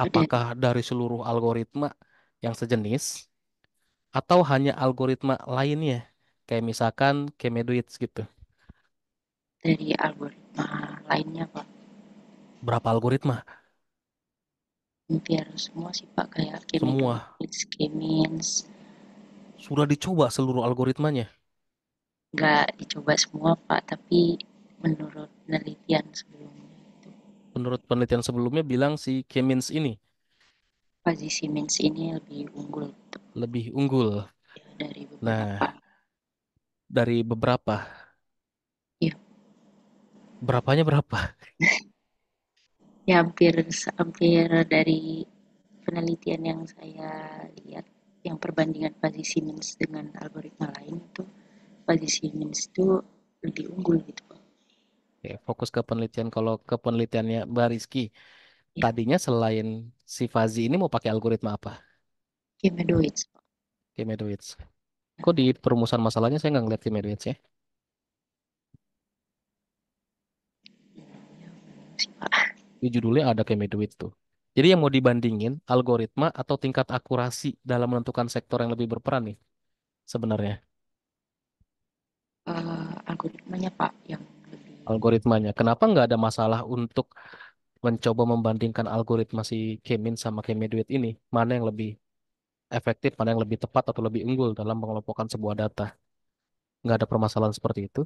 Dari Apakah dari seluruh algoritma yang sejenis atau hanya algoritma lainnya? Kayak misalkan Kemeduits gitu. dari algoritma lainnya Pak. Berapa algoritma? Hampir semua sih Pak, kayak Semua. Chemedoix, K-means. Sudah dicoba seluruh algoritmanya. Nggak dicoba semua Pak, tapi menurut penelitian sebelumnya itu Menurut penelitian sebelumnya bilang si K-means ini posisi means ini lebih unggul gitu, lebih unggul. ya, dari beberapa. Nah, dari beberapa, Ya, berapanya berapa? ya hampir hampir dari penelitian yang saya lihat, yang perbandingan posisi means dengan algoritma lain itu, posisi means itu lebih unggul gitu Pak. Oke, fokus ke penelitian. Kalau ke penelitiannya Mbak Rizky, Ya, tadinya selain si Fazi ini mau pakai algoritma apa? Chemedoix Pak. K-Medoids. Ya, Kok di perumusan masalahnya saya nggak ngeliat K-Medoids ya? sih Pak. Di judulnya ada K-Medoids tuh. Jadi yang mau dibandingin algoritma atau tingkat akurasi dalam menentukan sektor yang lebih berperan nih sebenarnya. Algoritmanya Pak yang lebih. Algoritmanya. Kenapa nggak ada masalah untuk mencoba membandingkan algoritma si Kemin sama Kemeduit ini? Mana yang lebih efektif, mana yang lebih tepat atau lebih unggul dalam mengelompokkan sebuah data? Nggak ada permasalahan seperti itu?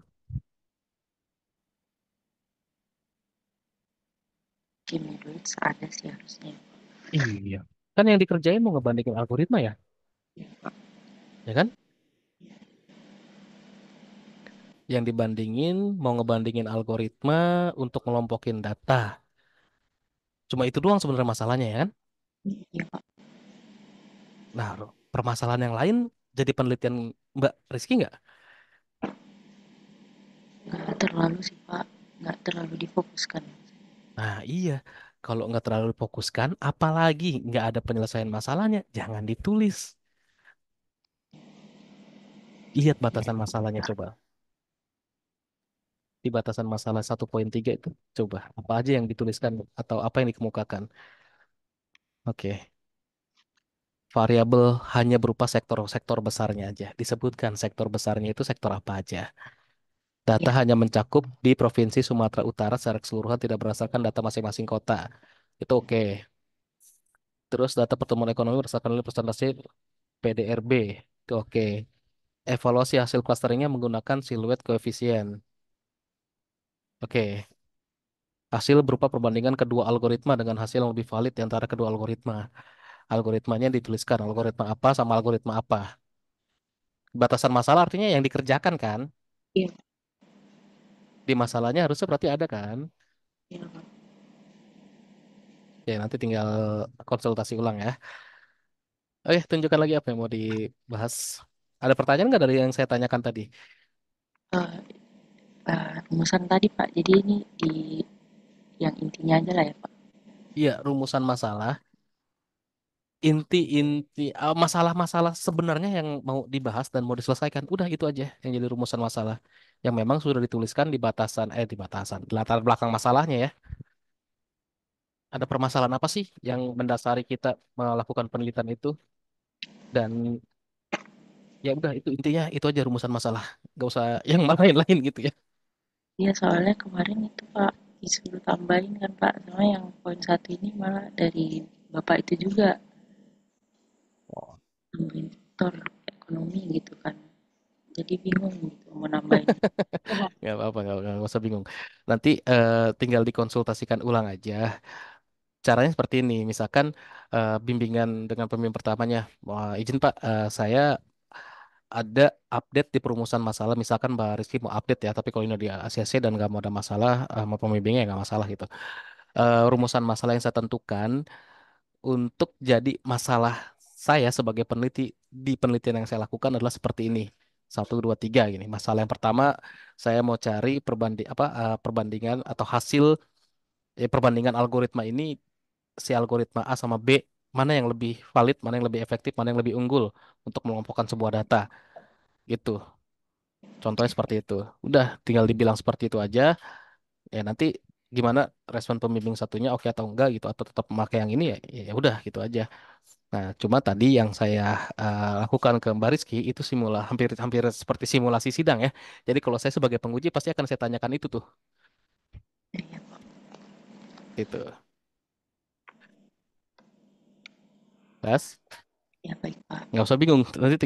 Chemedoix ada sih harusnya. Iya. Kan yang dikerjain mau ngebandingin algoritma ya, Ya Pak. ya kan? Yang dibandingin mau ngebandingin algoritma untuk ngelompokin data. Cuma itu doang sebenarnya masalahnya ya kan? Ya Pak. Nah, permasalahan yang lain jadi penelitian Mbak Rizky nggak? Nggak terlalu sih Pak, nggak terlalu difokuskan. Nah, iya. Kalau nggak terlalu difokuskan, apalagi nggak ada penyelesaian masalahnya, jangan ditulis. Lihat batasan masalahnya coba. Di batasan masalah 1.3 itu, coba apa aja yang dituliskan atau apa yang dikemukakan. Oke, variabel hanya berupa sektor-sektor besarnya aja. Disebutkan sektor besarnya itu sektor apa aja. Data Ya, hanya mencakup di Provinsi Sumatera Utara secara keseluruhan tidak berdasarkan data masing-masing kota. Itu oke. Terus data pertumbuhan ekonomi berdasarkan nilai presentasi PDRB. Itu oke. Evaluasi hasil clusteringnya menggunakan siluet koefisien. Oke. Hasil berupa perbandingan kedua algoritma dengan hasil yang lebih valid di antara kedua algoritma. Algoritmanya dituliskan algoritma apa sama algoritma apa. Batasan masalah artinya yang dikerjakan kan? iya, Di masalahnya harusnya berarti ada kan? iya Pak. Ya nanti tinggal konsultasi ulang ya. Oke, tunjukkan lagi apa yang mau dibahas. Ada pertanyaan nggak dari yang saya tanyakan tadi? Eh, Rumusan tadi Pak, jadi ini di yang intinya aja lah ya Pak. Iya, rumusan masalah. Inti-inti masalah-masalah sebenarnya yang mau dibahas dan mau diselesaikan. Udah itu aja yang jadi rumusan masalah. Yang memang sudah dituliskan di batasan, di latar belakang masalahnya ya. Ada permasalahan apa sih yang mendasari kita melakukan penelitian itu? Dan ya udah itu intinya itu aja rumusan masalah. Gak usah yang lain-lain gitu ya. Iya, soalnya kemarin itu Pak disuruh tambahin kan Pak, soalnya yang poin satu ini malah dari Bapak itu juga, Oh, tambahin faktor ekonomi gitu kan. Jadi bingung gitu mau nambahin. nggak apa-apa, nggak usah bingung. Nanti tinggal dikonsultasikan ulang aja. Caranya seperti ini, misalkan bimbingan dengan pembimbing pertamanya, wah izin Pak, saya ada update di perumusan masalah, misalkan Mbak Rizky mau update ya, tapi kalau ini di ACC dan nggak mau ada masalah, mau pembimbingnya ya nggak masalah gitu. Rumusan masalah yang saya tentukan untuk jadi masalah saya sebagai peneliti di penelitian yang saya lakukan adalah seperti ini. Satu, dua, tiga gini. Masalah yang pertama, saya mau cari perbandingan atau hasil perbandingan algoritma ini si algoritma A sama B mana yang lebih valid, mana yang lebih efektif, mana yang lebih unggul untuk mengelompokkan sebuah data gitu. Contohnya seperti itu. Udah tinggal dibilang seperti itu aja. Ya nanti gimana respon pembimbing satunya oke atau enggak gitu atau tetap memakai yang ini ya ya udah gitu aja. Nah, cuma tadi yang saya lakukan ke Mbak Rizky itu hampir hampir seperti simulasi sidang ya. Jadi kalau saya sebagai penguji pasti akan saya tanyakan itu tuh. Iya Pak. Itu. Das, Ya baik Pak. nggak usah bingung. Nanti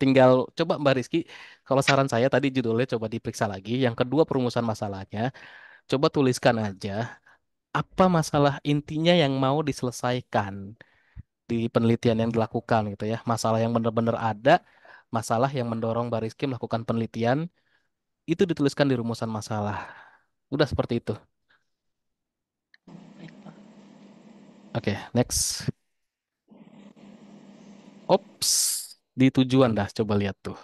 tinggal coba Mbak Rizky. Kalau saran saya tadi judulnya coba diperiksa lagi. Yang kedua perumusan masalahnya, coba tuliskan aja apa masalah intinya yang mau diselesaikan di penelitian yang dilakukan gitu ya. Masalah yang benar-benar ada, masalah yang mendorong Mbak Rizky melakukan penelitian, itu dituliskan di rumusan masalah. Udah seperti itu. Baik Pak. Oke, next. Ops, di tujuan dah coba lihat tuh.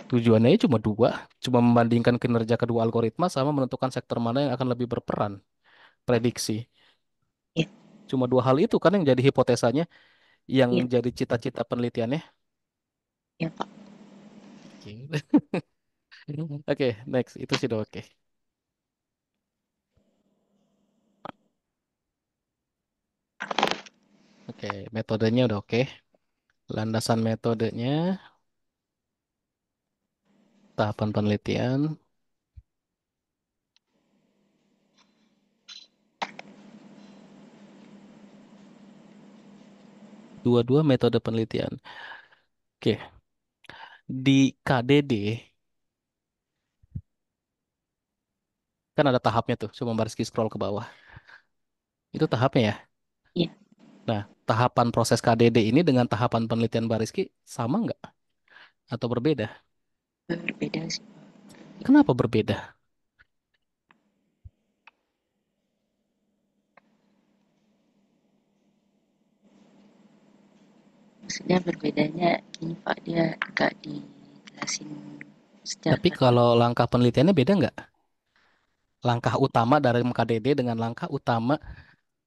Tujuannya cuma dua, cuma membandingkan kinerja kedua algoritma sama menentukan sektor mana yang akan lebih berperan. Prediksi. Ya, Cuma dua hal itu kan yang jadi hipotesanya, yang ya, jadi cita-cita penelitiannya. ya Pak. Oke, Oke, next. Itu sih udah oke. Oke, metodenya udah oke. Landasan metodenya, tahapan penelitian, dua-dua metode penelitian. Oke, di KDD kan ada tahapnya tuh. Coba Mbak Rizky scroll ke bawah. Itu tahapnya ya. Ya, Nah, tahapan proses KDD ini dengan tahapan penelitian Mbak Rizky sama nggak? Atau berbeda? berbeda sih Pak. Kenapa berbeda? Maksudnya berbedanya ini Pak, dia nggak dijelasin Tapi secara kalau langkah penelitiannya beda nggak? Langkah utama dari KDD dengan langkah utama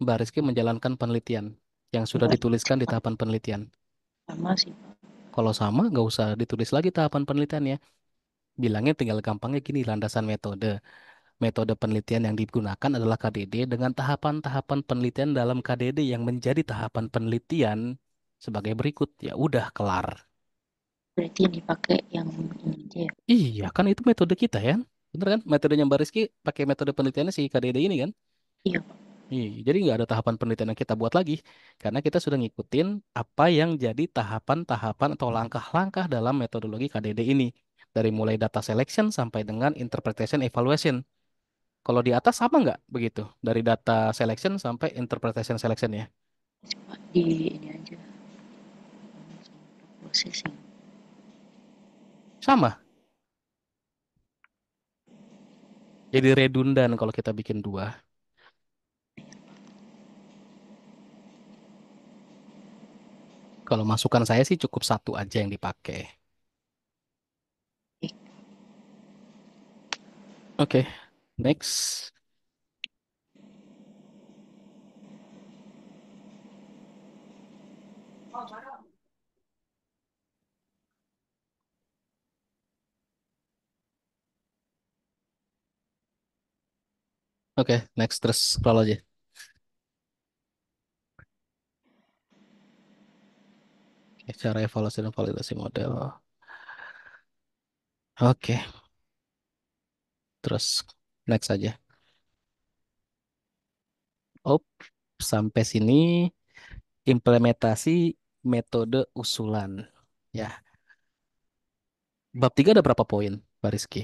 Mbak Rizky menjalankan penelitian yang sudah jelas dituliskan di tahapan penelitian. sama sih Pak. Kalau sama, nggak usah ditulis lagi tahapan penelitiannya. Bilangnya tinggal gampangnya gini, landasan metode. Metode penelitian yang digunakan adalah KDD dengan tahapan-tahapan penelitian dalam KDD yang menjadi tahapan penelitian sebagai berikut. Ya udah kelar. Berarti yang dipakai yang ini aja ya. Iya, kan itu metode kita ya. Bener kan? Metodenya Mbak Rizky pakai metode penelitiannya si KDD ini kan? Iya Pak. Iya, jadi nggak ada tahapan penelitian yang kita buat lagi. Karena kita sudah ngikutin apa yang jadi tahapan-tahapan atau langkah-langkah dalam metodologi KDD ini. Dari mulai data selection sampai dengan interpretation evaluation. Kalau di atas sama nggak begitu? Dari data selection sampai interpretation selection ya? Pak di ini aja processing. Sama. Jadi redundan kalau kita bikin dua. Kalau masukan saya sih cukup satu aja yang dipakai. Baik. Oke, next. Oke, next terus scroll aja. Oke, cara evaluasi dan validasi model. Oke, terus next aja. Oh, sampai sini implementasi metode usulan. Ya, bab 3 ada berapa poin, Pak Rizky?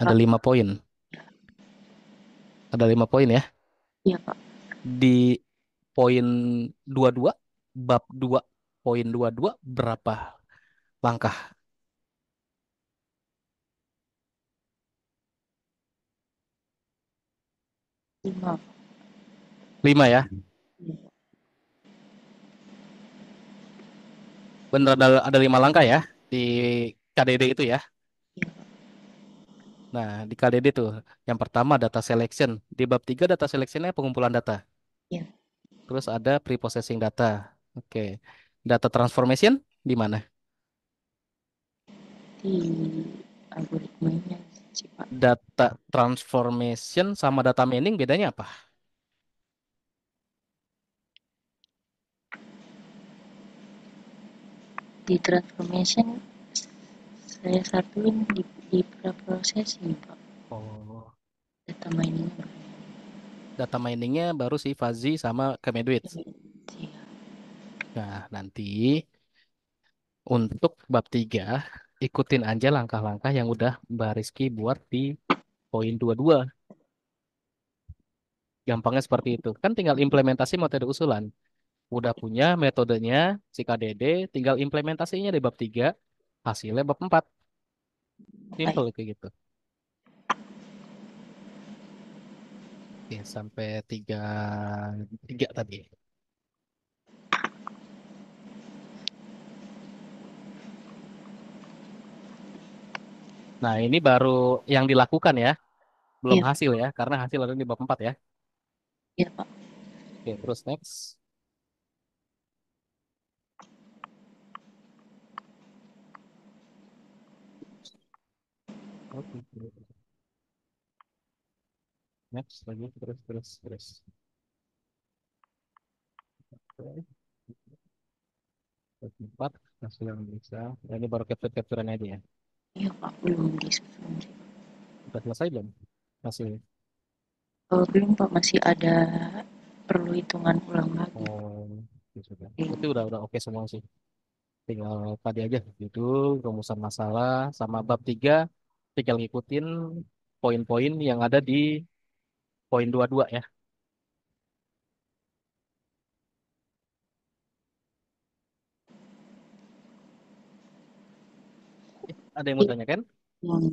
Ada Pak, 5 poin. Ada 5 poin ya. iya Pak. Di poin 22, bab 2, poin 22 berapa langkah? 5. 5 ya. Iya, Bener ada 5 langkah ya di KDD itu ya. iya Pak. Nah, di KDD tuh yang pertama data selection. Di bab 3 data selectionnya pengumpulan data. Iya, Terus ada pre-processing data. Oke. Data transformation di mana? di algoritmanya sih Pak. Data transformation sama data mining bedanya apa? Di transformation saya satuin di preprocessing Pak. Oh, Data mining data miningnya baru si Fuzzy sama Kemeduit. iya. Nah, nanti untuk bab 3 ikutin aja langkah-langkah yang udah Mbak Rizky buat di poin 22. Gampangnya seperti itu. Kan tinggal implementasi metode usulan. Udah punya metodenya si KDD, tinggal implementasinya di bab 3, hasilnya bab 4. Baik, Simple kayak gitu. Oke, sampai 3 3 tadi. Nah, ini baru yang dilakukan ya, belum iya Pak, hasil ya, karena hasil ada di bab 4 ya. iya Pak. Oke, terus next. Oke, next lagi terus. Oke, bab 4 hasil yang bisa. Nah, ini baru capture-capturean aja ya. Iya Pak, belum disusun sih. Udah selesai belum hasil? Belum Pak, masih ada perlu hitungan ulang lagi. Oh, ya sudah. Belum. Itu udah oke semua sih. Tinggal tadi aja judul, rumusan masalah, sama bab 3 tinggal ngikutin poin-poin yang ada di poin 22 ya. Ada yang mau Iya, tanyakan? yang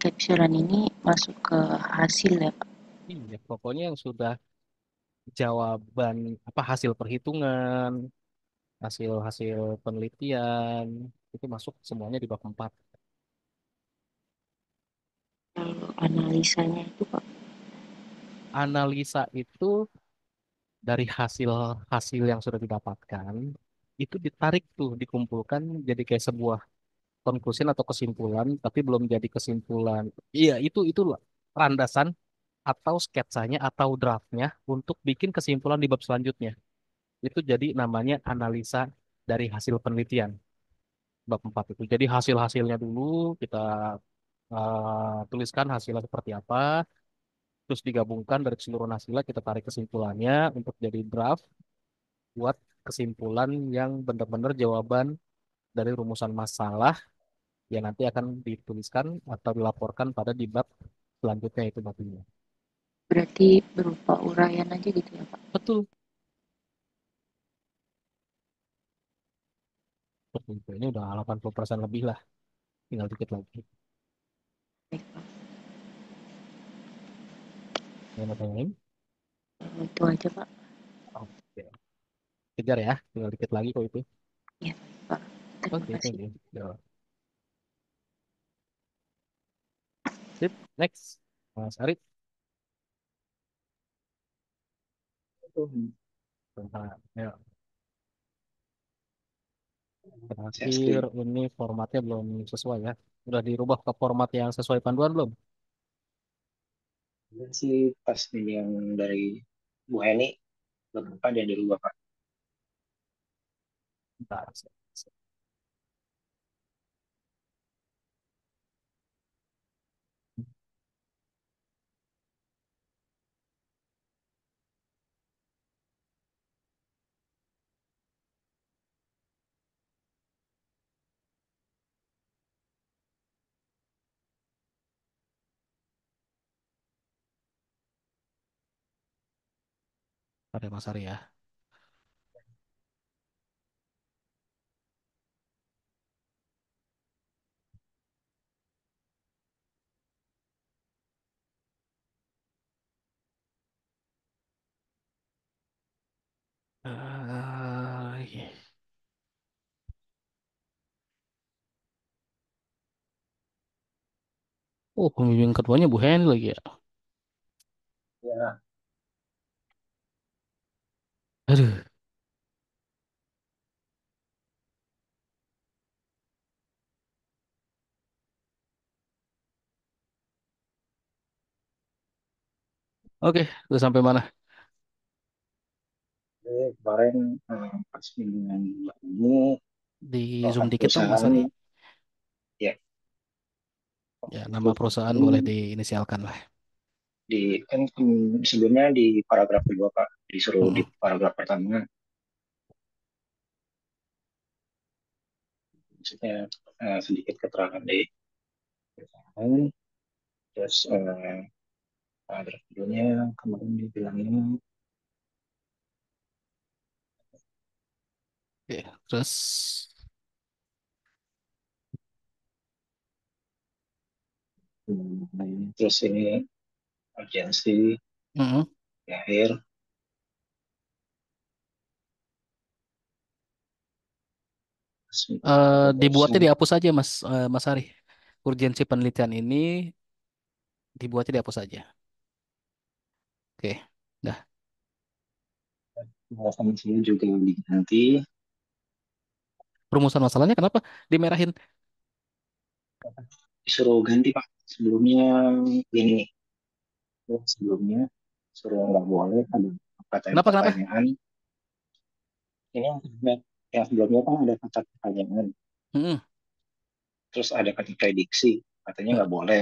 capturean ini masuk ke hasil ya Pak. Iya, pokoknya yang sudah jawaban apa hasil perhitungan, hasil-hasil penelitian itu masuk semuanya di bab 4. Kalau analisanya itu Pak, Analisa itu dari hasil-hasil yang sudah didapatkan itu ditarik tuh, dikumpulkan jadi kayak sebuah conclusion atau kesimpulan, tapi belum jadi kesimpulan. Iya, itu landasan atau sketsanya atau draftnya untuk bikin kesimpulan di bab selanjutnya. Itu jadi namanya analisa dari hasil penelitian bab 4 itu. Jadi hasil-hasilnya dulu kita tuliskan hasilnya seperti apa, terus digabungkan dari keseluruhan hasilnya kita tarik kesimpulannya untuk jadi draft buat kesimpulan yang benar-benar jawaban dari rumusan masalah yang nanti akan dituliskan atau dilaporkan pada di bab selanjutnya itu babunya. berarti berupa uraian aja gitu ya Pak. Betul. Seperti itu. Ini udah 80% lebih lah. Tinggal dikit lagi. Baik Pak, Yang mau tanyain? itu aja Pak. Oke. Kejar ya. Tinggal dikit lagi kok itu. Iya baik Pak, terima Oke, kasih. thank you. Ya. Sip. Next. Mas Arif. Bentar. Ya. Saya Terakhir screen. ini formatnya belum sesuai ya. Udah dirubah ke format yang sesuai panduan belum? Dan sih pas ini yang dari Bu Heni beberapa dia dirubah Pak. Bentar. Ada Mas Ari ya. Iya. Oh, pembimbing keduanya Bu Heni lagi ya. Ya, Aduh. Oke, udah sampai mana? kemarin pas bimbingan ini Di zoom salah satu dikit dong Mas perusahaan Ari. ya Ya, nama Konsultan perusahaan boleh ini diinisialkan lah. kan sebelumnya di paragraf kedua Pak, disuruh di Mm-mm. paragraf pertama, maksudnya sedikit keterangan di perusahaan, terus paragraf keduanya kemarin dibilangnya Oke, terus, terus ini urgensi mm-mm. di akhir, terus Dibuatnya proposal. dihapus aja Mas Ari. Urgensi penelitian ini dibuatnya dihapus aja. Oke. Dah. Alasan sini juga diganti, Perumusan masalahnya kenapa dimerahin? disuruh ganti Pak. Sebelumnya ini, sebelumnya suruh nggak boleh ada kata Kenapa kenapa? pertanyaan. Ini yang sebelumnya kan ada kata pertanyaan, Mm-mm. terus ada kata prediksi, katanya Eh, nggak boleh,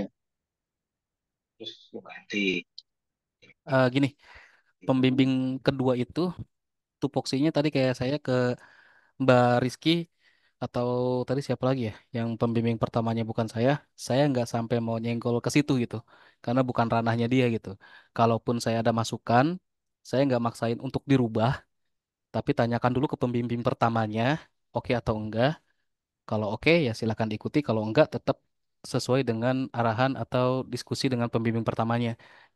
terus gue ganti. Gini, pembimbing kedua itu tupoksinya tadi kayak saya ke Mbak Rizky atau tadi siapa lagi ya yang pembimbing pertamanya bukan saya nggak sampai mau nyenggol ke situ gitu karena bukan ranahnya dia gitu. Kalaupun saya ada masukan, saya nggak maksain untuk dirubah, tapi tanyakan dulu ke pembimbing pertamanya, oke atau enggak. Kalau oke ya silakan diikuti, kalau enggak tetap sesuai dengan arahan atau diskusi dengan pembimbing pertamanya.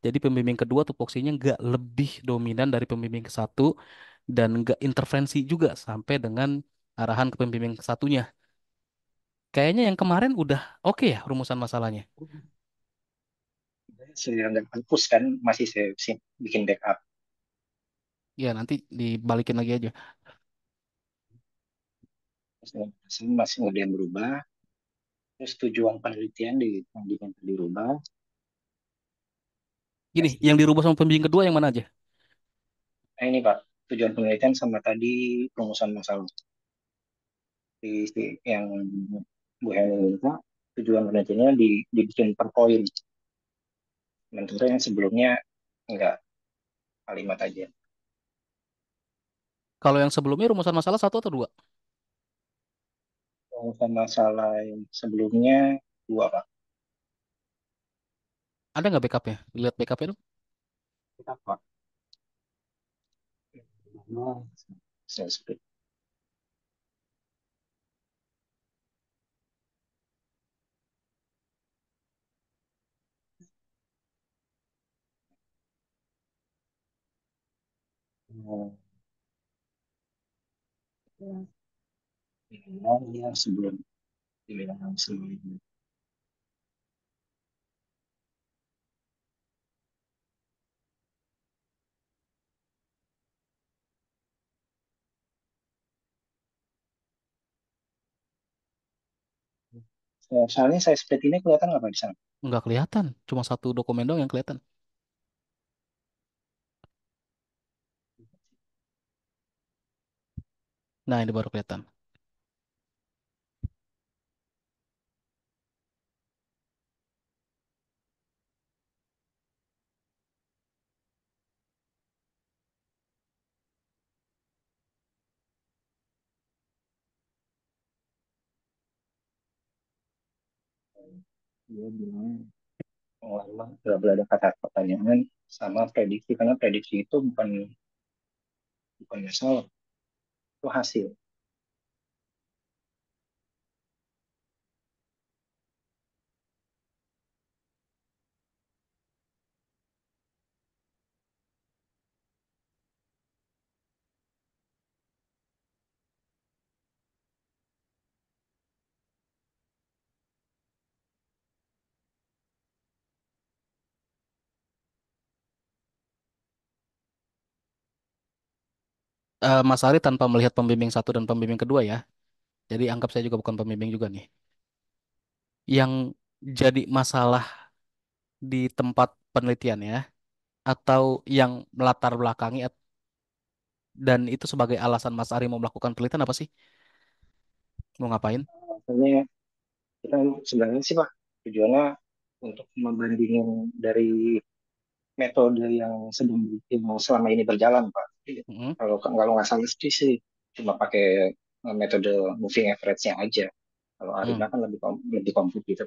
Jadi pembimbing kedua tupoksinya nggak lebih dominan dari pembimbing ke satu dan nggak intervensi juga sampai dengan arahan ke pembimbing ke satunya. Kayaknya yang kemarin udah oke ya rumusan masalahnya. Saya nggak hapus kan, masih saya bikin backup. Ya nanti dibalikin lagi aja. Terus masih ada yang berubah, terus tujuan penelitian di dirubah. Gini, yang dirubah sama pembimbing kedua yang mana aja? Nah ini Pak, tujuan penelitian sama tadi rumusan masalah yang Bu Heni minta, tujuan penelitiannya dibikin per poin. Sementara yang sebelumnya enggak, kalimat aja. Kalau yang sebelumnya rumusan masalah satu atau dua? Rumusan masalah yang sebelumnya dua Pak. Ada nggak backupnya? Lihat backupnya dong. Kita Pak. Saya split. Ya, sebelum dibilang sebelum. Soalnya saya split ini kelihatan nggak Pak di sana? Nggak kelihatan, cuma satu dokumen dong yang kelihatan. Nah, ini baru kelihatan. Dia bilang, oh, memang nggak boleh ada kata pertanyaan sama prediksi, karena prediksi itu bukan masalah, itu hasil. Mas Ari tanpa melihat pembimbing satu dan pembimbing kedua ya. Jadi anggap saya juga bukan pembimbing juga nih. Yang jadi masalah di tempat penelitian ya, atau yang melatar belakangi dan itu sebagai alasan Mas Ari mau melakukan penelitian apa sih? Mau ngapain? Makanya kita sebenarnya sih Pak, tujuannya untuk membandingin dari metode yang yang selama ini berjalan, Pak. Mm-mm. Kalau nggak salah sih cuma pakai metode moving average-nya aja. Kalau Hmm. Arima kan lebih kompleks gitu.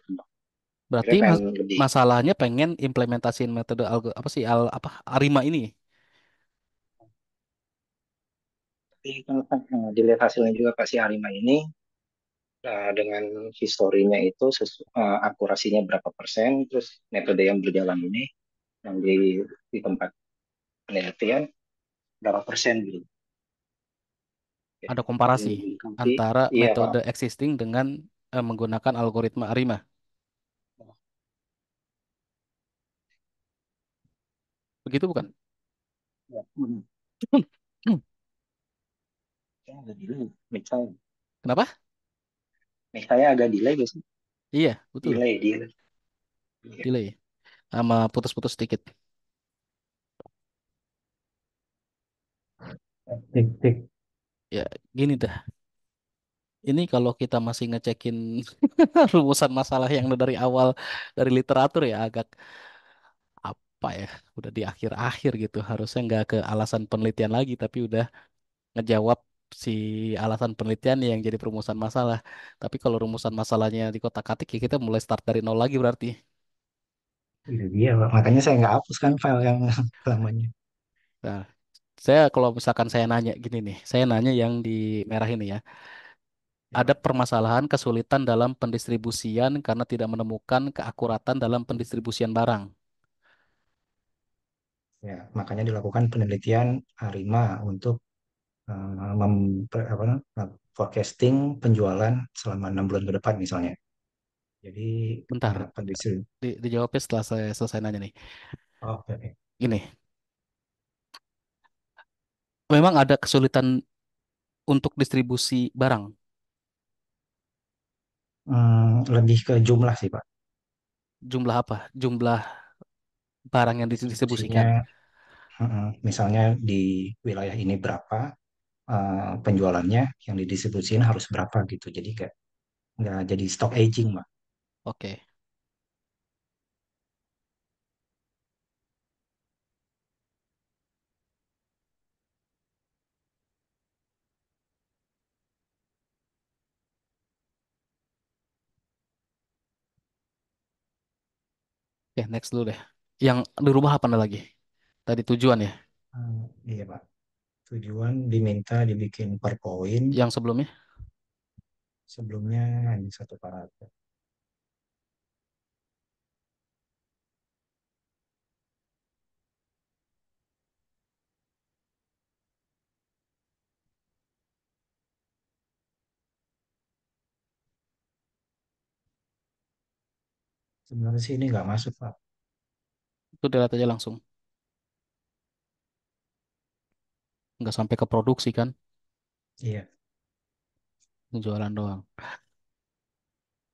Berarti Akhirnya pengen lebih. masalahnya pengen implementasiin metode apa sih apa ARIMA ini. Tapi kan dilihat hasilnya juga Pak si Arima ini dengan historinya itu akurasinya berapa persen, terus metode yang berjalan ini yang di tempat penelitian berapa persen gitu. Jadi Ada komparasi melengkapi. antara Iya Pak. metode existing dengan menggunakan algoritma ARIMA. Begitu bukan? Ya, benar. Saya agak delay. Kenapa? Mic saya agak delay biasanya. Iya, betul. Delay. Iya. Delay. Sama putus-putus sedikit. Cek, cek. Ya, gini dah. Ini kalau kita masih ngecekin rumusan masalah yang dari awal dari literatur ya agak apa ya, udah di akhir-akhir gitu. Harusnya nggak ke alasan penelitian lagi, tapi udah ngejawab si alasan penelitian yang jadi perumusan masalah. Tapi kalau rumusan masalahnya di kotak-katik ya kita mulai start dari nol lagi berarti. Itu dia, Pak. Makanya saya nggak hapus kan file yang lamanya. Nah, saya kalau misalkan saya nanya gini nih, saya nanya yang di merah ini ya. Ya, Ada Pak. permasalahan kesulitan dalam pendistribusian karena tidak menemukan keakuratan dalam pendistribusian barang. Ya, makanya dilakukan penelitian ARIMA untuk apa, forecasting penjualan selama 6 bulan ke depan misalnya. Jadi Bentar, pendistribusi. dijawabnya setelah saya selesai nanya nih. Oke, oke. Gini, memang ada kesulitan untuk distribusi barang. Lebih ke jumlah sih, Pak. Jumlah apa? Jumlah barang yang Distribusinya, didistribusikan. misalnya di wilayah ini berapa penjualannya, yang didistribusikan harus berapa gitu. Jadi kayak nggak jadi stock aging, Pak. Oke. Oke, next dulu deh. Yang dirubah apa lagi? Tadi tujuan ya. Iya, Pak. Tujuan diminta dibikin per poin, Yang sebelumnya. sebelumnya hanya satu paragraf. Sebenarnya sih ini nggak masuk, Pak. Itu dilihat aja langsung. Nggak sampai ke produksi kan. Iya, Jualan doang.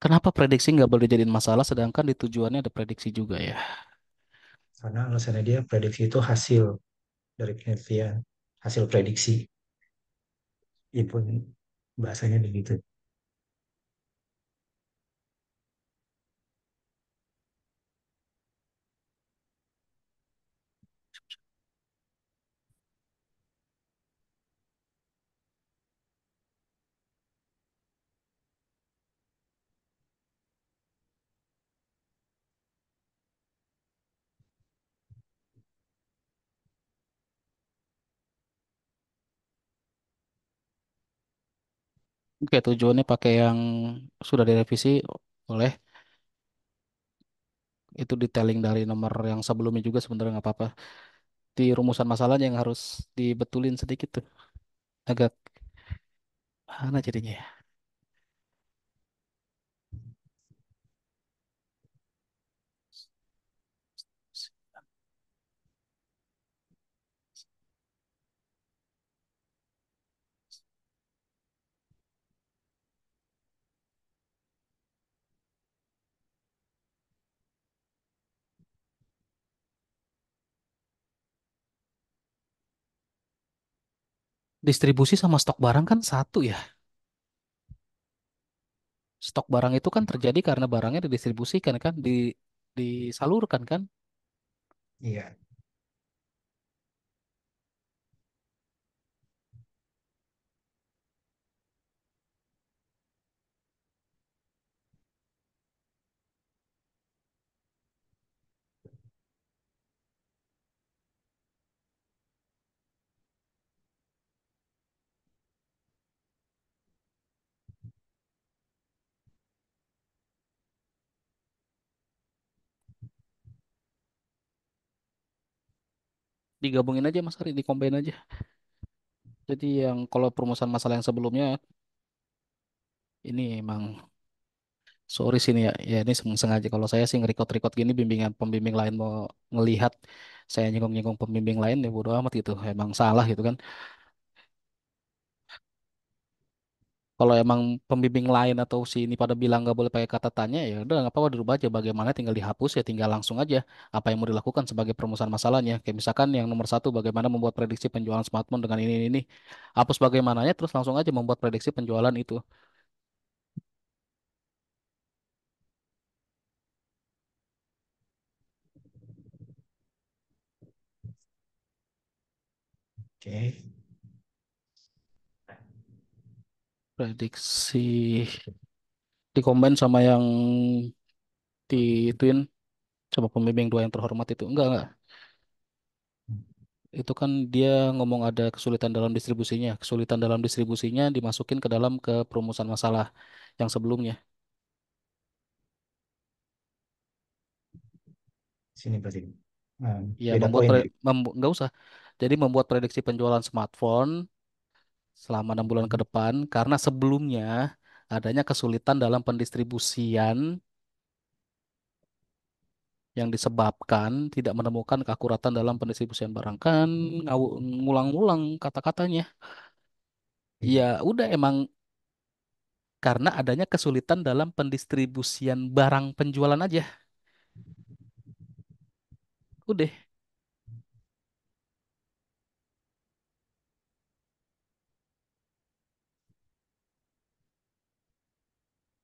Kenapa prediksi nggak boleh dijadiin masalah sedangkan di tujuannya ada prediksi juga ya? karena alasannya dia prediksi itu hasil dari penelitian, hasil prediksi. Ya pun bahasanya begitu. Oke, tujuannya pakai yang sudah direvisi oleh itu detailing dari nomor yang sebelumnya juga sebenarnya nggak apa-apa. Di rumusan masalahnya yang harus dibetulin sedikit tuh. Agak mana jadinya ya? Distribusi sama stok barang kan satu ya. Stok barang itu kan terjadi karena barangnya didistribusikan kan, disalurkan kan. Iya, Digabungin aja Mas Ari, dikombain aja. Jadi yang kalau perumusan masalah yang sebelumnya ini emang sorry sini ya, ya ini sengaja kalau saya sih nge-record gini bimbingan pembimbing lain mau ngelihat saya nyinggung-nyinggung pembimbing lain ya bodo amat gitu, emang salah gitu kan. Kalau emang pembimbing lain atau si ini pada bilang nggak boleh pakai kata tanya ya udah nggak apa-apa dirubah aja bagaimana tinggal dihapus ya tinggal langsung aja apa yang mau dilakukan sebagai perumusan masalahnya kayak misalkan yang nomor satu bagaimana membuat prediksi penjualan smartphone dengan ini hapus bagaimananya terus langsung aja membuat prediksi penjualan itu. oke. Prediksi dikombin sama yang dituin sama pembimbing dua yang terhormat itu enggak itu kan dia ngomong ada kesulitan dalam distribusinya dimasukin ke dalam ke perumusan masalah yang sebelumnya. Sini berarti. Nah, Ya, beda poin ya. nggak usah. Jadi membuat prediksi penjualan smartphone selama 6 bulan ke depan karena sebelumnya adanya kesulitan dalam pendistribusian yang disebabkan tidak menemukan keakuratan dalam pendistribusian barang kan ngulang-ngulang kata-katanya. Iya. Ya udah emang karena adanya kesulitan dalam pendistribusian barang penjualan aja. Udah,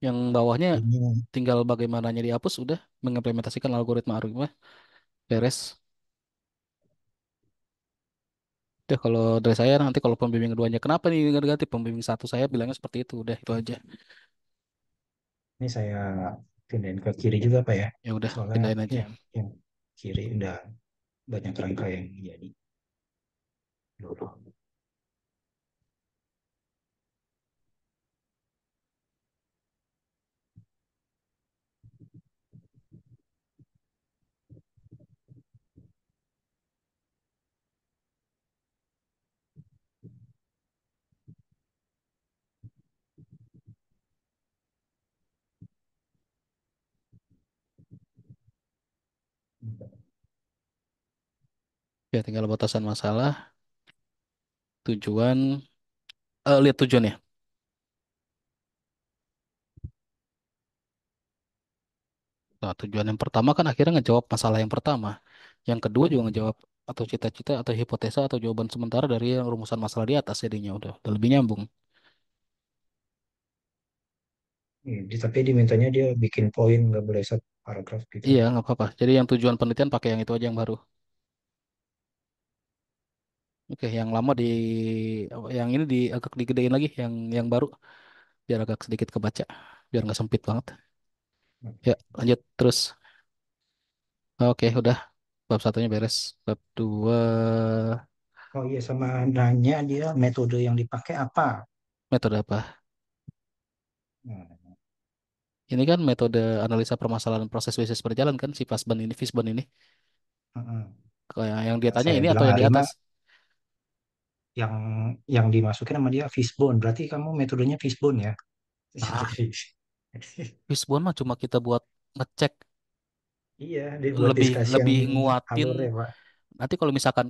yang bawahnya Ini tinggal bagaimananya dihapus udah mengimplementasikan algoritma beres. Udah kalau dari saya nanti kalau pembimbing keduanya kenapa nih ganti pembimbing satu saya bilangnya seperti itu udah itu aja. ini saya pindahin ke kiri juga Pak ya. Ya udah Soalnya pindahin aja. yang kiri udah banyak rangka yang jadi. Dulu. Ya tinggal batasan masalah, tujuan, lihat tujuannya. Nah, tujuan yang pertama kan akhirnya ngejawab masalah yang pertama. Yang kedua juga ngejawab atau cita-cita atau hipotesa atau jawaban sementara dari yang rumusan masalah di atas jadinya udah lebih nyambung. Tapi dimintanya dia bikin poin nggak boleh satu paragraf gitu. Iya nggak apa-apa. Jadi yang tujuan penelitian pakai yang itu aja yang baru. Oke, yang lama yang ini agak digedein lagi, yang baru biar agak sedikit kebaca, biar nggak sempit banget. Ya, lanjut terus. Oke, udah. Bab satunya beres. Bab dua, Oh iya sama nanya dia metode yang dipakai apa. metode apa? Nah, Ini kan metode analisa permasalahan proses bisnis berjalan kan, si Fishbone ini. heeh. Kayak yang dia Ya, tanya saya ini atau bilang yang di Arima atas? yang yang dimasukin sama dia fishbone. Berarti kamu metodenya fishbone ya. Ah, Fishbone mah cuma kita buat ngecek Iya, dibuat lebih discussion lebih nguatin. alur ya, Pak. Nanti kalau misalkan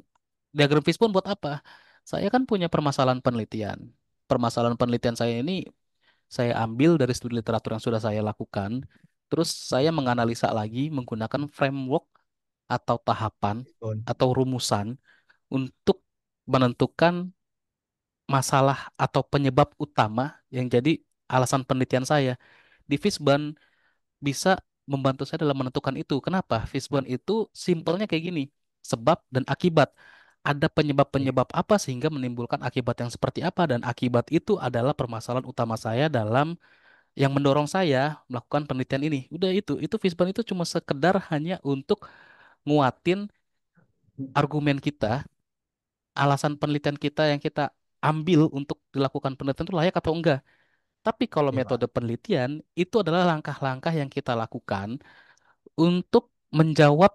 diagram fishbone buat apa? Saya kan punya permasalahan penelitian. Permasalahan penelitian saya ini saya ambil dari studi literatur yang sudah saya lakukan, terus saya menganalisa lagi menggunakan framework atau tahapan Fishbone. atau rumusan untuk menentukan masalah atau penyebab utama yang jadi alasan penelitian saya. di Fishbone bisa membantu saya dalam menentukan itu. Kenapa? Fishbone itu simpelnya kayak gini, sebab dan akibat. Ada Iya, penyebab-penyebab apa sehingga menimbulkan akibat yang seperti apa, dan akibat itu adalah permasalahan utama saya dalam yang mendorong saya melakukan penelitian ini. Udah itu Fishbone itu cuma sekedar hanya untuk nguatin argumen kita, alasan penelitian kita yang kita ambil untuk dilakukan penelitian itu layak atau enggak. Tapi kalau iya Pak. metode penelitian itu adalah langkah-langkah yang kita lakukan untuk menjawab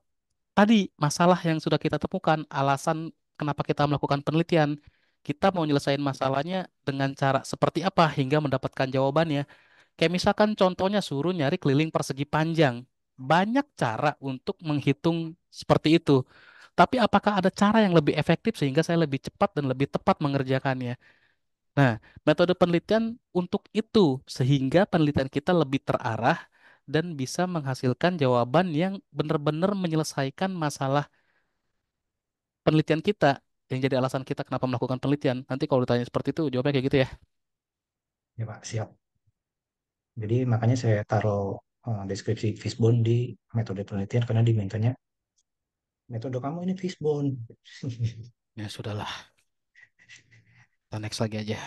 tadi masalah yang sudah kita temukan, alasan kenapa kita melakukan penelitian. Kita mau nyelesain masalahnya dengan cara seperti apa hingga mendapatkan jawabannya. Kayak misalkan contohnya suruh nyari keliling persegi panjang. Banyak cara untuk menghitung seperti itu. Tapi apakah ada cara yang lebih efektif sehingga saya lebih cepat dan lebih tepat mengerjakannya? Nah, metode penelitian untuk itu sehingga penelitian kita lebih terarah dan bisa menghasilkan jawaban yang benar-benar menyelesaikan masalah penelitian kita yang jadi alasan kita kenapa melakukan penelitian. Nanti kalau ditanya seperti itu, jawabnya kayak gitu ya. Ya Pak, siap. Jadi makanya saya taruh deskripsi fishbone di metode penelitian karena dimintanya metode kamu ini fishbone. Ya sudahlah, kita next lagi aja.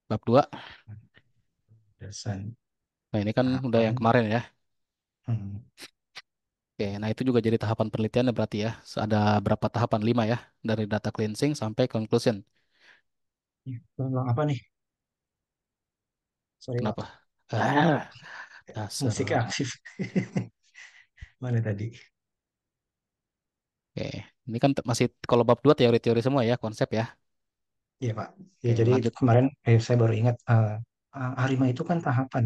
Bab 2. Dasar Nah, ini kan udah yang tahapan. kemarin ya. Hmm. Oke, nah itu juga jadi tahapan penelitian ya berarti ya. Ada berapa tahapan? 5 ya. Dari data cleansing sampai conclusion. Kalau apa nih? Sorry Kenapa? Pak, Ah, dasar. musiknya aktif. Mana tadi? Oke, ini kan masih kalau bab 2 teori-teori semua ya, konsep ya. Iya Pak. Ya Oke, jadi lanjut. kemarin saya baru ingat Arima itu kan tahapan.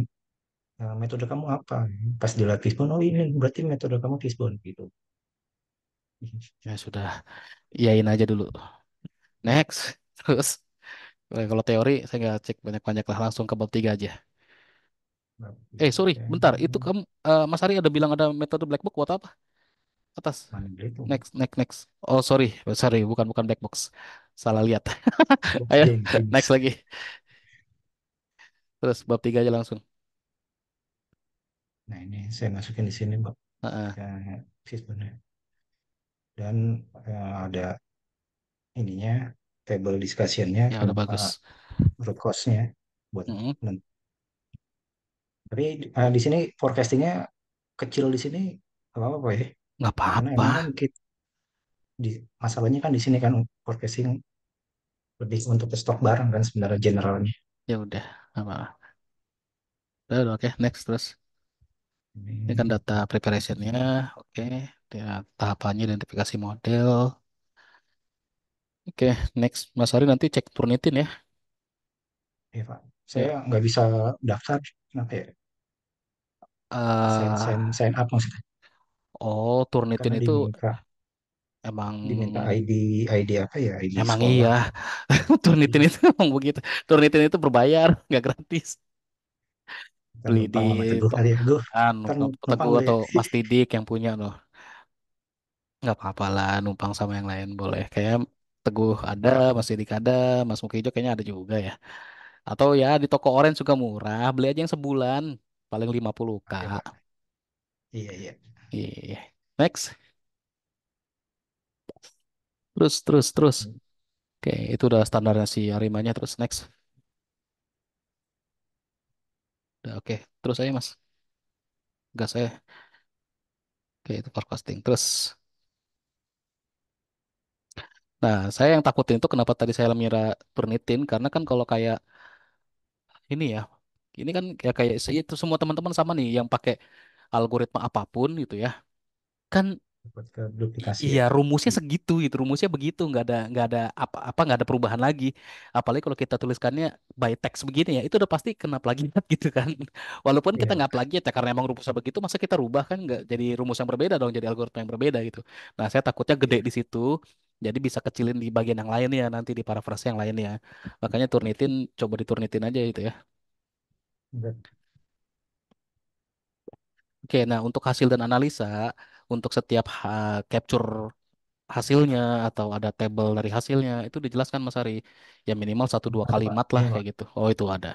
Metode kamu apa? Pas dilihat fishbone, oh ini berarti metode kamu fishbone gitu. Ya sudah, iyain aja dulu. Next. Terus, kalau teori saya nggak cek banyak-banyak lah, langsung ke bab 3 aja. Bab tiga Sorry, teh, bentar. Itu kamu, Mas Ari ada bilang ada metode black box buat apa? Atas. mana itu? Next, next, next. Oh, sorry. Sorry, bukan black box. Salah lihat. Ayo, next Jenkins. lagi. Terus bab 3 aja langsung. Nah ini saya masukin di sini Bab Heeh. ya, fishbone. Dan ada ininya table discussionnya Ya udah kenapa bagus. root cause-nya buat Mm-mm. tapi di sini forecastingnya kecil di sini apa apa ya Nggak karena apa-apa. emang kan di masalahnya kan di sini kan forecasting lebih untuk stok barang kan sebenarnya generalnya Ya udah. Apa? Udah, oke. Next terus. Ini kan ini data preparationnya. Oke. Ya, tahapannya identifikasi model. Oke. Next. Mas Ari nanti cek Turnitin ya. ya Pak saya Ya. nggak bisa daftar kenapa ya eh sign up maksudnya oh, Turnitin karena itu emang diminta ID apa ya ID emang iya. sekolah Turnitin iya itu emang begitu. Turnitin itu berbayar, nggak gratis. kan Beli di numpang sama teguh kali ya gue ntar numpang Teguh boleh atau ya Mas Didik yang punya loh. Nggak apa-apa lah, numpang sama yang lain boleh. Kayak Teguh ada, Mas Didik ada, Mas Mukijo kayaknya ada juga ya. Atau ya di toko orange juga murah, beli aja yang sebulan paling 50K. oke Pak iya iya Iya. Next. Terus. Oke, itu udah standarnya si Arimanya. Terus next. Udah oke. Terus aja Mas. Gas saya. Oke, itu forecasting. Terus. Nah, saya yang takutin itu kenapa tadi saya mengira Turnitin. Karena kan kalau kayak ini ya. Ini kan ya kayak itu semua teman-teman sama nih yang pakai algoritma apapun gitu ya. Kan buat ke duplikasi iya, ya rumusnya segitu gitu, rumusnya begitu, nggak ada apa nggak ada perubahan lagi. Apalagi kalau kita tuliskannya by text begini ya, itu udah pasti kena plagiat gitu kan. Walaupun kita iya nggak Pak plagiat ya karena emang rumusnya begitu, masa kita rubah kan nggak jadi rumus yang berbeda dong, jadi algoritma yang berbeda gitu. Nah, saya takutnya gede iya di situ, jadi bisa kecilin di bagian yang lain ya nanti di paraphrase yang lain ya. Makanya turnitin, coba diturnitin aja itu ya. Enggak. Oke, nah untuk hasil dan analisa, untuk setiap capture hasilnya atau ada tabel dari hasilnya itu dijelaskan Mas Ari ya minimal satu dua Ada Pak kalimat lah iya Pak kayak gitu. Oh itu ada.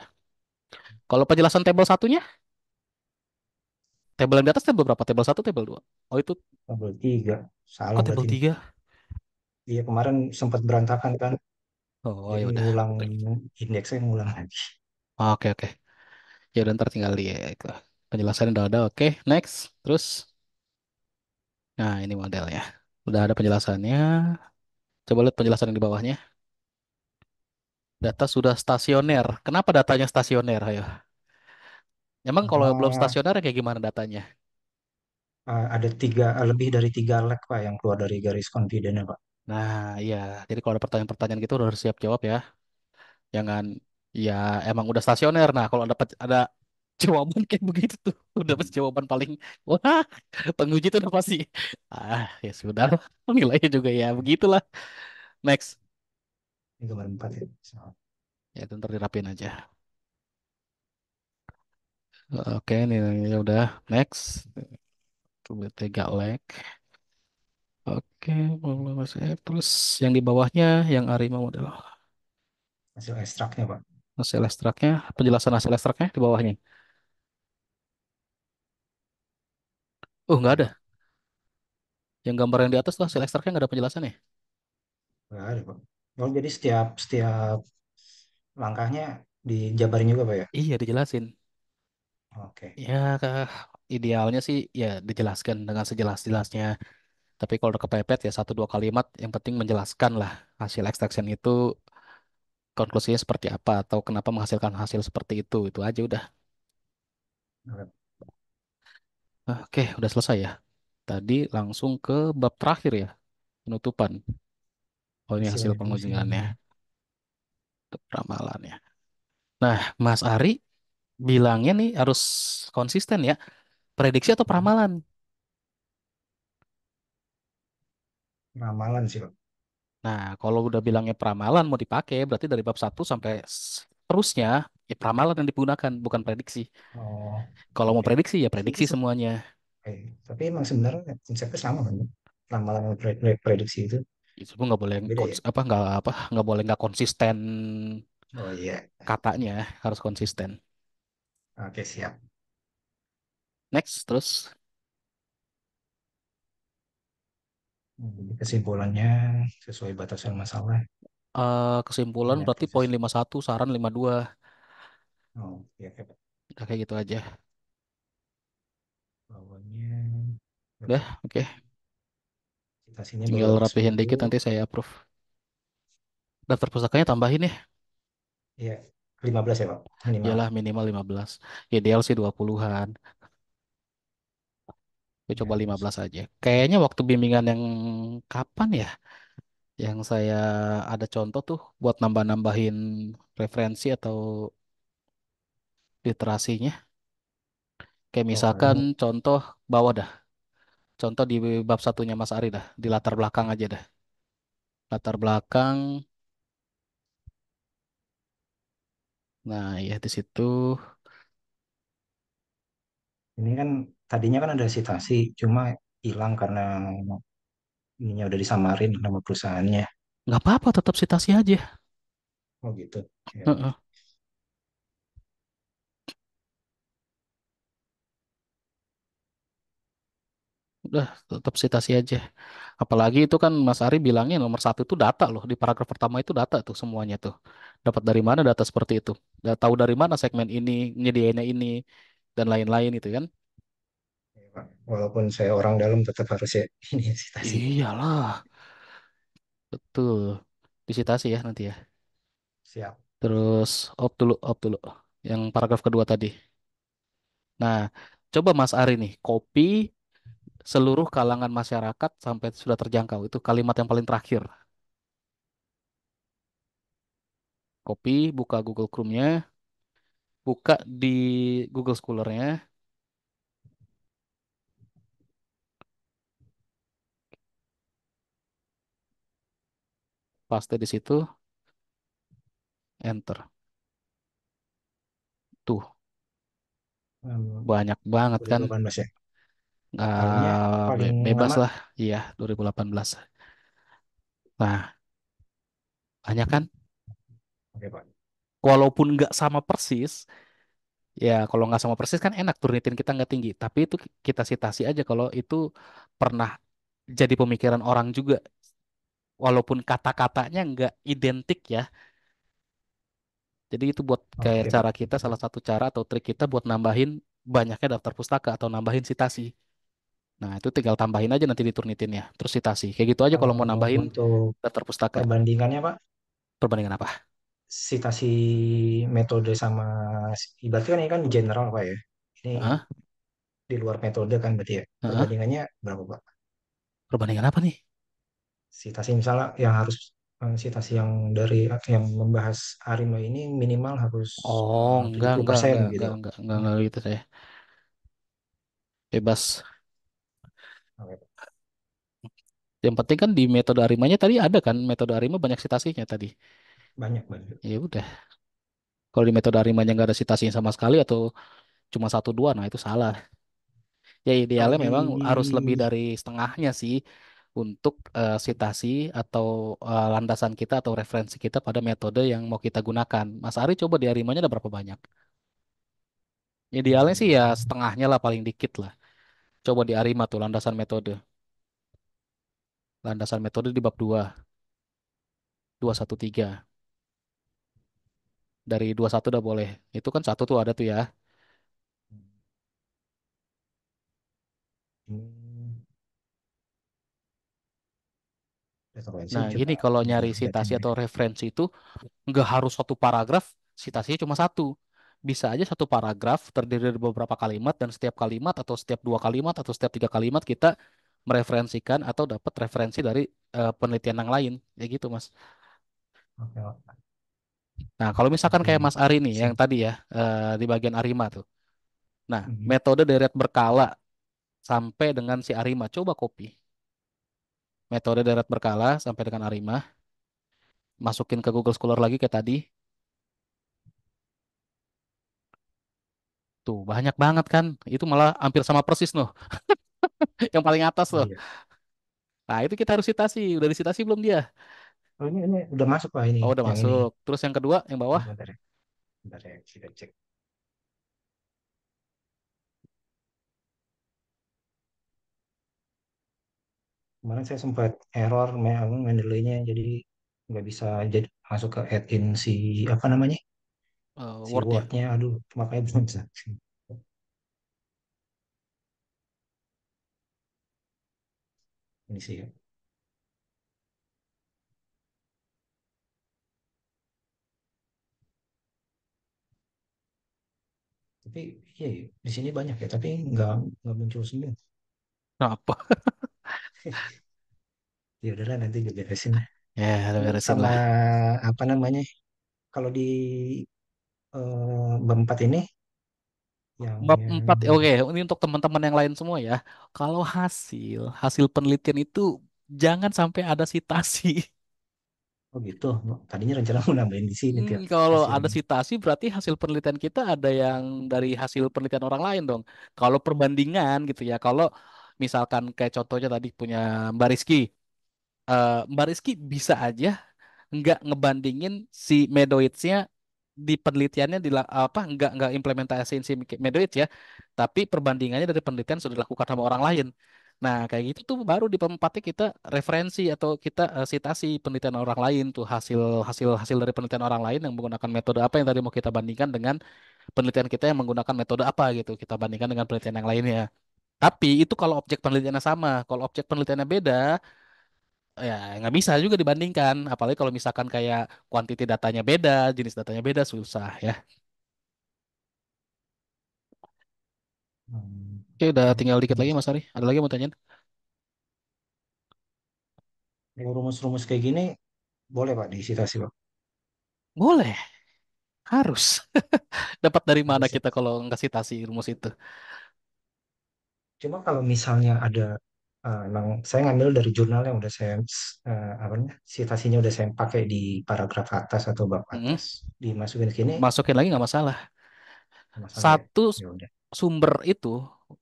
Kalau penjelasan tabel satunya? Tabel yang di atas tabel berapa? Tabel satu, tabel 2. Oh itu, Tabel 3. Salah oh tabel berarti ini. 3. Iya kemarin sempat berantakan kan. Oh ya Jadi udah. ngulang indeksnya ngulang lagi. Oke oke. Ya udah ntar tinggal ya itu. Penjelasannya udah ada. Oke, next. Terus, nah ini modelnya. Udah ada penjelasannya. Coba lihat penjelasan yang di bawahnya. Data sudah stasioner. Kenapa datanya stasioner? Ayo. Emang kalau belum Ah, stasioner kayak gimana datanya? ada tiga, lebih dari 3 leg Pak yang keluar dari garis confident Pak. Nah, iya. Jadi kalau ada pertanyaan-pertanyaan gitu udah harus siap jawab ya. Jangan ya emang udah stasioner. Nah, kalau ada jawaban kayak begitu tuh udah pasti jawaban paling wah, penguji tuh udah pasti ya sudah lah. Nilainya juga ya begitulah. Next. Ini gambar 4 ya. So, Ya itu ntar dirapin aja. Oke, ini ya udah next. Coba tiga leg. Oke, terus yang di bawahnya yang Arima model. hasil ekstraknya Pak. Hasil ekstraknya, penjelasan hasil ekstraknya di bawahnya. Oh, nggak Iya ada. Pak. Yang gambar yang di atas tuh hasil ekstraknya nggak ada penjelasannya. Nggak ada Pak. Oh jadi setiap setiap langkahnya dijabarin juga Pak ya? Iya, dijelasin. Oke. Ya, idealnya sih ya dijelaskan dengan sejelas-jelasnya. Tapi kalau udah kepepet ya satu dua kalimat yang penting menjelaskan lah hasil extraction itu konklusinya seperti apa atau kenapa menghasilkan hasil seperti itu. Itu aja udah. Oke. Oke, udah selesai ya. Tadi langsung ke bab terakhir ya, penutupan. Oh, ini hasil Hasil pengujiannya, ramalannya. Nah, Mas Ari bilangnya nih harus konsisten ya. Prediksi atau peramalan? ramalan sih Pak. Nah, kalau udah bilangnya peramalan mau dipakai, berarti dari bab satu sampai terusnya, ya peramalan yang digunakan, bukan prediksi. Oh, Kalau mau oke. prediksi, ya prediksi semuanya. Oke. Tapi emang sebenarnya konsepnya sama kan? Ramalan sama prediksi itu Itu pun nggak boleh beda ya? nggak boleh nggak konsisten Oh iya. katanya, harus konsisten. Oke siap. Next, terus Jadi kesimpulannya sesuai batasan masalah. kesimpulan Ada berarti poin proses. 51 saran 52. Oh iya oke Pak. Udah kayak gitu aja. Bawahnya Udah, oke. oke. Citasinya Tinggal baru rapihin 10. dikit nanti saya approve. Daftar pusakanya tambahin ya. Iya, 15 ya Pak minimal. Iyalah minimal 15. Ideal sih 20-an. Gue Ya, coba 15 aja. Kayaknya waktu bimbingan yang kapan ya? Yang saya ada contoh tuh buat nambah-nambahin referensi atau literasinya. Kayak oh misalkan paling contoh bawah dah. Contoh di bab satunya Mas Ari dah. Di latar belakang aja dah. Latar belakang. Nah ya di situ. ini kan tadinya kan ada citasi, cuma hilang karena ininya udah disamarin nama perusahaannya. Nggak apa-apa tetap citasi aja. Oh gitu. Ya, oke. Heeh. Udah tetap citasi aja. Apalagi itu kan Mas Ari bilangnya nomor satu itu data loh. Di paragraf pertama itu data tuh semuanya tuh. Dapat dari mana data seperti itu? Tahu dari mana segmen ini, nyediainnya ini, dan lain-lain itu kan? Ya, Pak. Walaupun saya orang dalam tetap harus ya ini citasi. Iyalah, betul. Disitasi ya nanti ya. Siap. Terus op dulu. Yang paragraf kedua tadi. Nah, coba Mas Ari nih, kopi seluruh kalangan masyarakat sampai sudah terjangkau. Itu kalimat yang paling terakhir. Kopi, buka Google Chrome-nya, buka di Google Scholar-nya, paste di situ, enter. Tuh, banyak banget kan? 2018 ya. Kalinya Nggak paling bebas lama. lah. Iya, 2018. Nah, banyak kan? Oke Pak. Walaupun nggak sama persis, Ya, kalau nggak sama persis kan enak, turnitin kita nggak tinggi. Tapi itu kita sitasi aja kalau itu pernah jadi pemikiran orang juga. Walaupun kata-katanya nggak identik ya. Jadi itu buat kayak Oke Pak. cara kita, salah satu cara atau trik kita buat nambahin banyaknya daftar pustaka atau nambahin sitasi. Nah, itu tinggal tambahin aja nanti di Turnitinnya. Terus citasi. Kayak gitu aja kalau Kalau mau nambahin untuk daftar pustaka. perbandingannya Pak, Perbandingan apa? citasi metode sama berarti kan ini kan general Pak ya. Ini Hah? di luar metode kan berarti ya. Hah? Perbandingannya berapa Pak? Perbandingan apa nih? Citasi misalnya yang harus citasi yang dari yang membahas Arima ini minimal harus Oh, tujuh enggak, puluh enggak, persen enggak, gitu. enggak, enggak, enggak gitu saya. Bebas. Oke, Pak. Yang penting kan di metode Arimanya tadi ada kan, metode Arima banyak sitasinya tadi. Banyak banget. Ya udah. Kalau di metode Arimanya nggak ada sitasinya sama sekali atau cuma satu dua, nah itu salah. Ya Kalau idealnya di memang harus lebih dari setengahnya sih untuk sitasi atau landasan kita atau referensi kita pada metode yang mau kita gunakan. Mas Ari coba di Arimanya ada berapa banyak? Idealnya sih ya hmm, setengahnya lah paling dikit lah. Coba di Arima tuh landasan metode. Landasan metode di bab 2, 213. Dari 21 udah boleh. Itu kan satu tuh ada tuh ya. hmm, referensi Nah, gini juga kalau udah nyari kelihatan sitasi ya. atau referensi itu nggak harus satu paragraf, citasinya cuma satu. Bisa aja satu paragraf terdiri dari beberapa kalimat dan setiap kalimat atau setiap dua kalimat atau setiap tiga kalimat kita mereferensikan atau dapat referensi dari penelitian yang lain. Ya gitu, Mas. Oke, Pak. Nah, kalau misalkan Berarti kayak Mas Ari nih yang siap. tadi ya di bagian Arima tuh. Nah, Mhm. metode deret berkala sampai dengan si Arima coba copy. Metode deret berkala sampai dengan Arima, masukin ke Google Scholar lagi kayak tadi. Tuh, banyak banget kan. Itu malah hampir sama persis noh. Yang paling atas Oh loh. iya. Nah, itu kita harus citasi. Udah disitasi belum dia? Oh ini udah masuk Pak ini Oh, udah yang ini. masuk. Terus yang kedua, yang bawah. Bentar ya. Bentar ya, kita cek. Kemarin saya sempat error mendelainya jadi nggak bisa jadi masuk ke add-in si apa namanya si Word ya. Word-nya. Aduh, makanya belum bisa. Ini sih ya. Tapi iya ya, di sini banyak ya, tapi nggak muncul semua. Kenapa? Ya udahlah nanti gue beresin. Ya, udah Ini beresin sama lah. apa namanya? Kalau di bab 4 ini Bab yang 4, oke. Ini untuk teman-teman yang lain semua ya. Kalau hasil penelitian itu jangan sampai ada sitasi. oh gitu. Tadinya rencana mau nambahin di sini tiap Kalau ada hasilnya. sitasi berarti hasil penelitian kita ada yang dari hasil penelitian orang lain dong. Kalau perbandingan gitu ya. Kalau misalkan kayak contohnya tadi punya Mbak Rizky. Mbak Rizky bisa aja nggak ngebandingin si Medoids-nya di penelitiannya apa nggak implementasiin si Medoids ya, tapi perbandingannya dari penelitian sudah dilakukan sama orang lain. Nah, kayak gitu tuh baru di peempatnya kita referensi atau kita citasi penelitian orang lain tuh hasil hasil hasil dari penelitian orang lain yang menggunakan metode apa yang tadi mau kita bandingkan dengan penelitian kita yang menggunakan metode apa gitu. Kita bandingkan dengan penelitian yang lainnya. Tapi itu kalau objek penelitiannya sama, kalau objek penelitiannya beda, ya nggak bisa juga dibandingkan. Apalagi kalau misalkan kayak quantity datanya beda, jenis datanya beda, susah ya. Hmm, Oke, udah oke. tinggal dikit Ini lagi Mas Ari. Ada lagi yang mau tanyain? kalau rumus-rumus kayak gini boleh Pak disitasi Pak. Boleh, harus. Dapat dari mana Harus ya. kita kalau nggak citasi rumus itu? Cuma kalau misalnya ada emang saya ngambil dari jurnal yang udah saya apa namanya citasinya udah saya pakai di paragraf atas atau bab Mm-mm. atas dimasukin ke sini Masukin lagi nggak masalah. nggak masalah ya. Satu Ya udah. sumber itu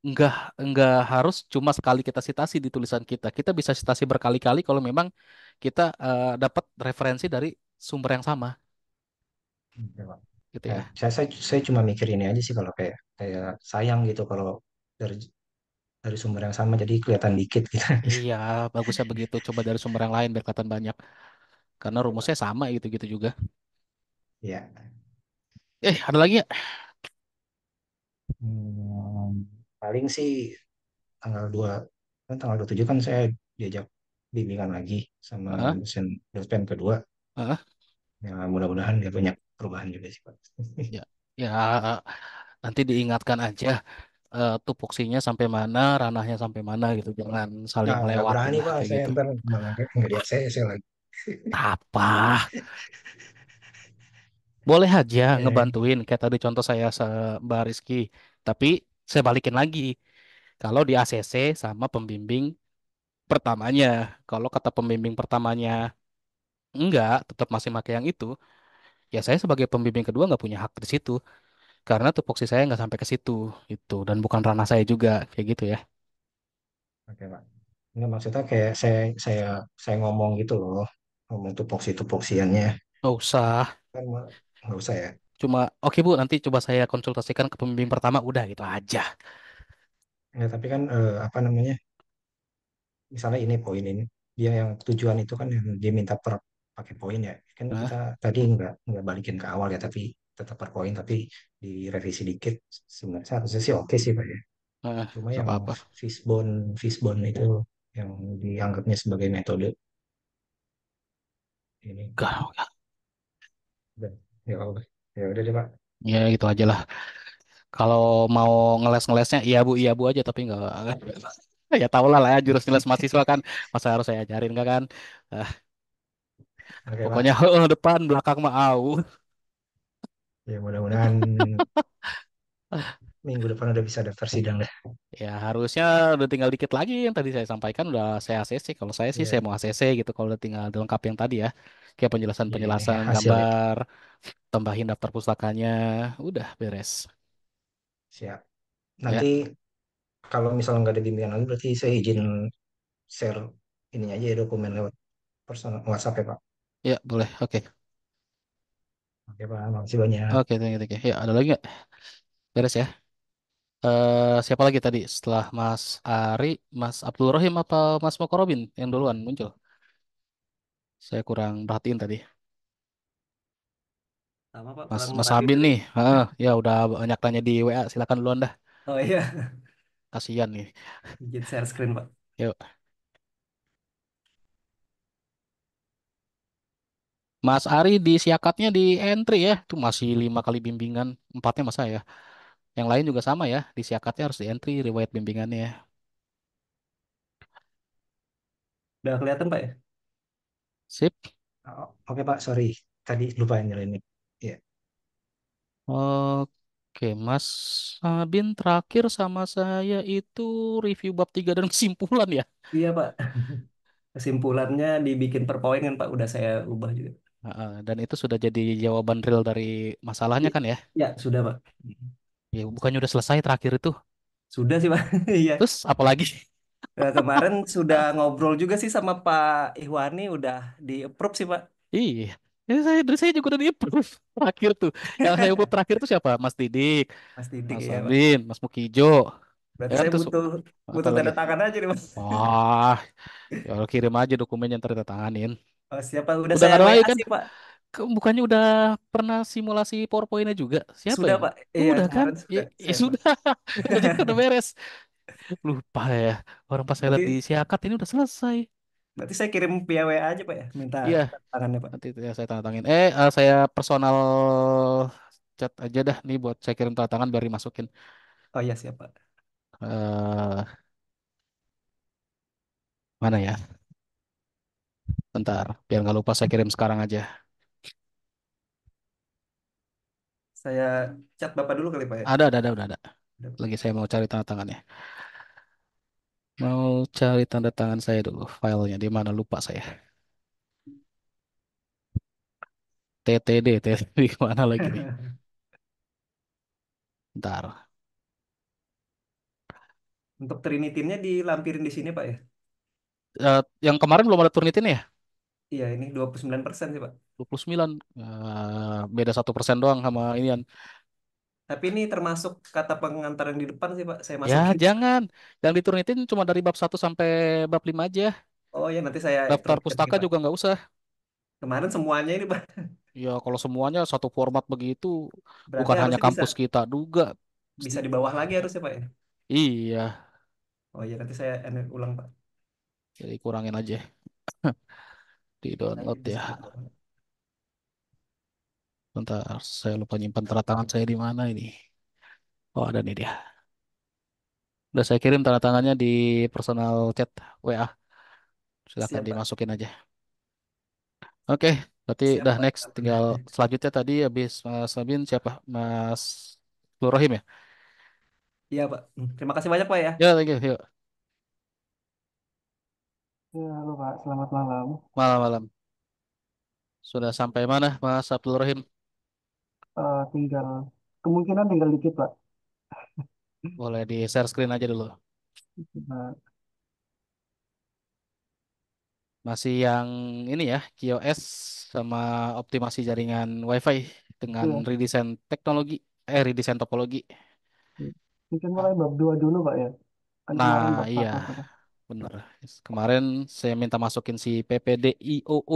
nggak nggak harus cuma sekali kita citasi di tulisan kita. Kita bisa citasi berkali-kali kalau memang kita dapat referensi dari sumber yang sama. Ya, Pak. gitu Ya, ya. saya cuma mikir ini aja sih kalau kayak kayak sayang gitu kalau dari dari sumber yang sama jadi kelihatan dikit gitu. Iya, bagusnya begitu. Coba dari sumber yang lain biar kelihatan banyak. Karena Oke, Pak. rumusnya sama gitu-gitu juga. Ya. Ada lagi ya? Paling sih tanggal 2 kan tanggal 27 kan saya diajak bimbingan lagi sama Hah? dosen kedua. Hah? Ya mudah-mudahan nggak banyak perubahan juga sih Pak. Ya, ya nanti diingatkan aja tupoksinya sampai mana, ranahnya sampai mana gitu. Jangan saling Nah, nggak ngelewatin berani lah Pak, kayak saya gitu. ntar malah nggak di ACC lagi. Apa? Boleh aja Eh, ngebantuin kayak tadi contoh saya Mbak Rizky. Tapi saya balikin lagi. Kalau di ACC sama pembimbing pertamanya. Kalau kata pembimbing pertamanya enggak, tetap masih pakai yang itu. Ya saya sebagai pembimbing kedua nggak punya hak di situ. Karena tupoksi saya nggak sampai ke situ. Itu. Dan bukan ranah saya juga. Kayak gitu ya. oke Pak. Nggak maksudnya kayak saya ngomong gitu loh, ngomong tupoksiannya Nggak usah. kan nggak usah ya. Cuma, oke Bu, nanti coba saya konsultasikan ke pembimbing pertama. Udah gitu aja. Ya, tapi kan apa namanya? Misalnya ini poin ini, dia yang tujuan itu kan yang dia minta per pakai poin ya. Kan kita Nah, tadi nggak balikin ke awal ya, tapi tetap per poin, tapi direvisi dikit. Sebenarnya seharusnya sih oke sih Pak ya. Cuma nggak yang apa-apa. fishbone fishbone itu yang dianggapnya sebagai metode ini. Nggak. Dan ya Allah. Ya udah deh Pak. Ya gitu aja lah. Kalau mau ngeles-ngelesnya, iya bu aja. Tapi nggak. Ya tau lah ya jurus ngeles mahasiswa kan. Masa harus saya ajarin nggak kan? Ah, Oke pokoknya Pak. depan, belakang mah au. Ya mudah-mudahan minggu depan udah bisa daftar sidang dah. Ya harusnya udah tinggal dikit lagi yang tadi saya sampaikan udah saya ACC. Kalau saya sih saya Ya, mau ACC gitu. Kalau udah tinggal dilengkapi yang tadi ya. Kayak ya ini penjelasan-penjelasan hasil itu. gambar, tambahin daftar pustakanya, udah beres. Siap. Ya, Nanti kalau misalnya nggak ada bimbingan lagi berarti saya izin share ininya aja ya dokumen lewat personal WhatsApp ya Pak. ya boleh. Oke, Oke Pak, makasih banyak. oke, thank you. Ya ada lagi nggak? Beres ya. Siapa lagi tadi? Setelah Mas Ari, Mas Abdul Rohim atau Mas Mokorobin yang duluan muncul? Saya kurang perhatiin tadi. Sama Pak, Mas kurang Mas merhatiin Abin tadi. nih, ya udah banyak tanya di WA. Silakan duluan dah. Oh iya, Kasihan nih. izin share screen Pak. Yuk, Mas Ari di siakatnya di entry ya. Itu masih 5 kali bimbingan, empatnya masa ya. Yang lain juga sama ya. Di siakatnya harus di entry riwayat bimbingannya. Udah kelihatan Pak ya? Sip. Oh, oke Pak, sorry. Tadi lupa nyalain ini. Iya. Oke, Mas Abin terakhir sama saya itu review bab 3 dan kesimpulan ya. Iya Pak, kesimpulannya dibikin per poin kan Pak, udah saya ubah juga. Dan itu sudah jadi jawaban real dari masalahnya I- kan ya. Ya, sudah Pak. Ya bukannya udah selesai terakhir itu. Sudah sih Pak, iya. Terus apalagi? Kemarin sudah ngobrol juga sih sama Pak Ihwani, udah di-approve sih Pak. Iya. Dari saya juga udah di-approve terakhir tuh. Yang saya approve terakhir tuh siapa? Mas Didik, Mas Didik Mas ya Pak. Sabin, Mas Mukijo. Ya Berarti kan saya terus butuh apa butuh lagi? tanda tangan aja nih Mas. Wah, ya udah kirim aja dokumennya ntar kita tanganin. Oh, siapa? Udah Udah saya nggak ada lagi WA kan? sih Pak. Bukannya udah pernah simulasi PowerPoint-nya juga? Siapa Sudah yang? Pak. Iya, Udah kan? kemarin Ya, sudah ya saya Pak. sudah. Udah gitu udah beres. Lupa ya. Orang pas saya lihat di Berarti siakat ini udah selesai. berarti saya kirim via WA aja Pak ya, minta Iya, tangannya Pak. nanti itu ya saya tanda tangin. Saya personal chat aja dah nih buat saya kirim tanda tangan biar dimasukin. Oh iya siap Pak. eh Mana ya? Bentar, biar nggak lupa saya kirim sekarang aja. Saya chat Bapak dulu kali Pak ya. Ada, udah ada. Udah, Pak. Lagi saya mau cari tanda tangannya. Mau cari tanda tangan saya dulu. Filenya di mana lupa saya. TTD di mana lagi nih? Bentar. Untuk Trinity-nya dilampirin di sini Pak ya. Yang kemarin belum ada Turnitin ya? Iya, ini 29% sih, Pak. 29. Beda 1% doang sama ini. Tapi ini termasuk kata pengantar yang di depan sih, Pak. Saya Ya, masukin. jangan. Yang diturunin cuma dari bab 1 sampai bab 5 aja. Oh ya, nanti saya Daftar turunin lagi, pustaka Pak. juga nggak usah. Kemarin semuanya ini, Pak. Ya, kalau semuanya satu format begitu, Berarti bukan hanya harusnya bisa kampus kita juga. bisa di bawah lagi harusnya, Pak ya. Iya, Oh iya, nanti saya ulang, Pak. jadi kurangin aja. Di Nanti download bisa di ya. bawah. Bentar, saya lupa nyimpan tanda tangan saya di mana ini. Oh, ada nih dia. Udah saya kirim tanda tangannya di personal chat WA. Silakan Siap, Pak. dimasukin aja. Oke, berarti Siap, udah Pak. next. Tinggal selanjutnya tadi habis Mas Sabin siapa? Mas Nurrohim ya? Iya, Pak. Terima kasih banyak, Pak ya. Ya, thank you. Yuk, Ya, halo Pak, selamat malam. malam-malam. Sudah sampai mana, Mas Abdul Rahim? Tinggal kemungkinan tinggal dikit Pak. Boleh di share screen aja dulu. Nah, Masih yang ini ya, QoS sama optimasi jaringan WiFi dengan iya, redesign teknologi, redesign topologi. mungkin mulai bab 2 dulu Pak ya. Kan Nah, kemarin bab iya, satu tuh. bener. Kemarin saya minta masukin si PPDIOO.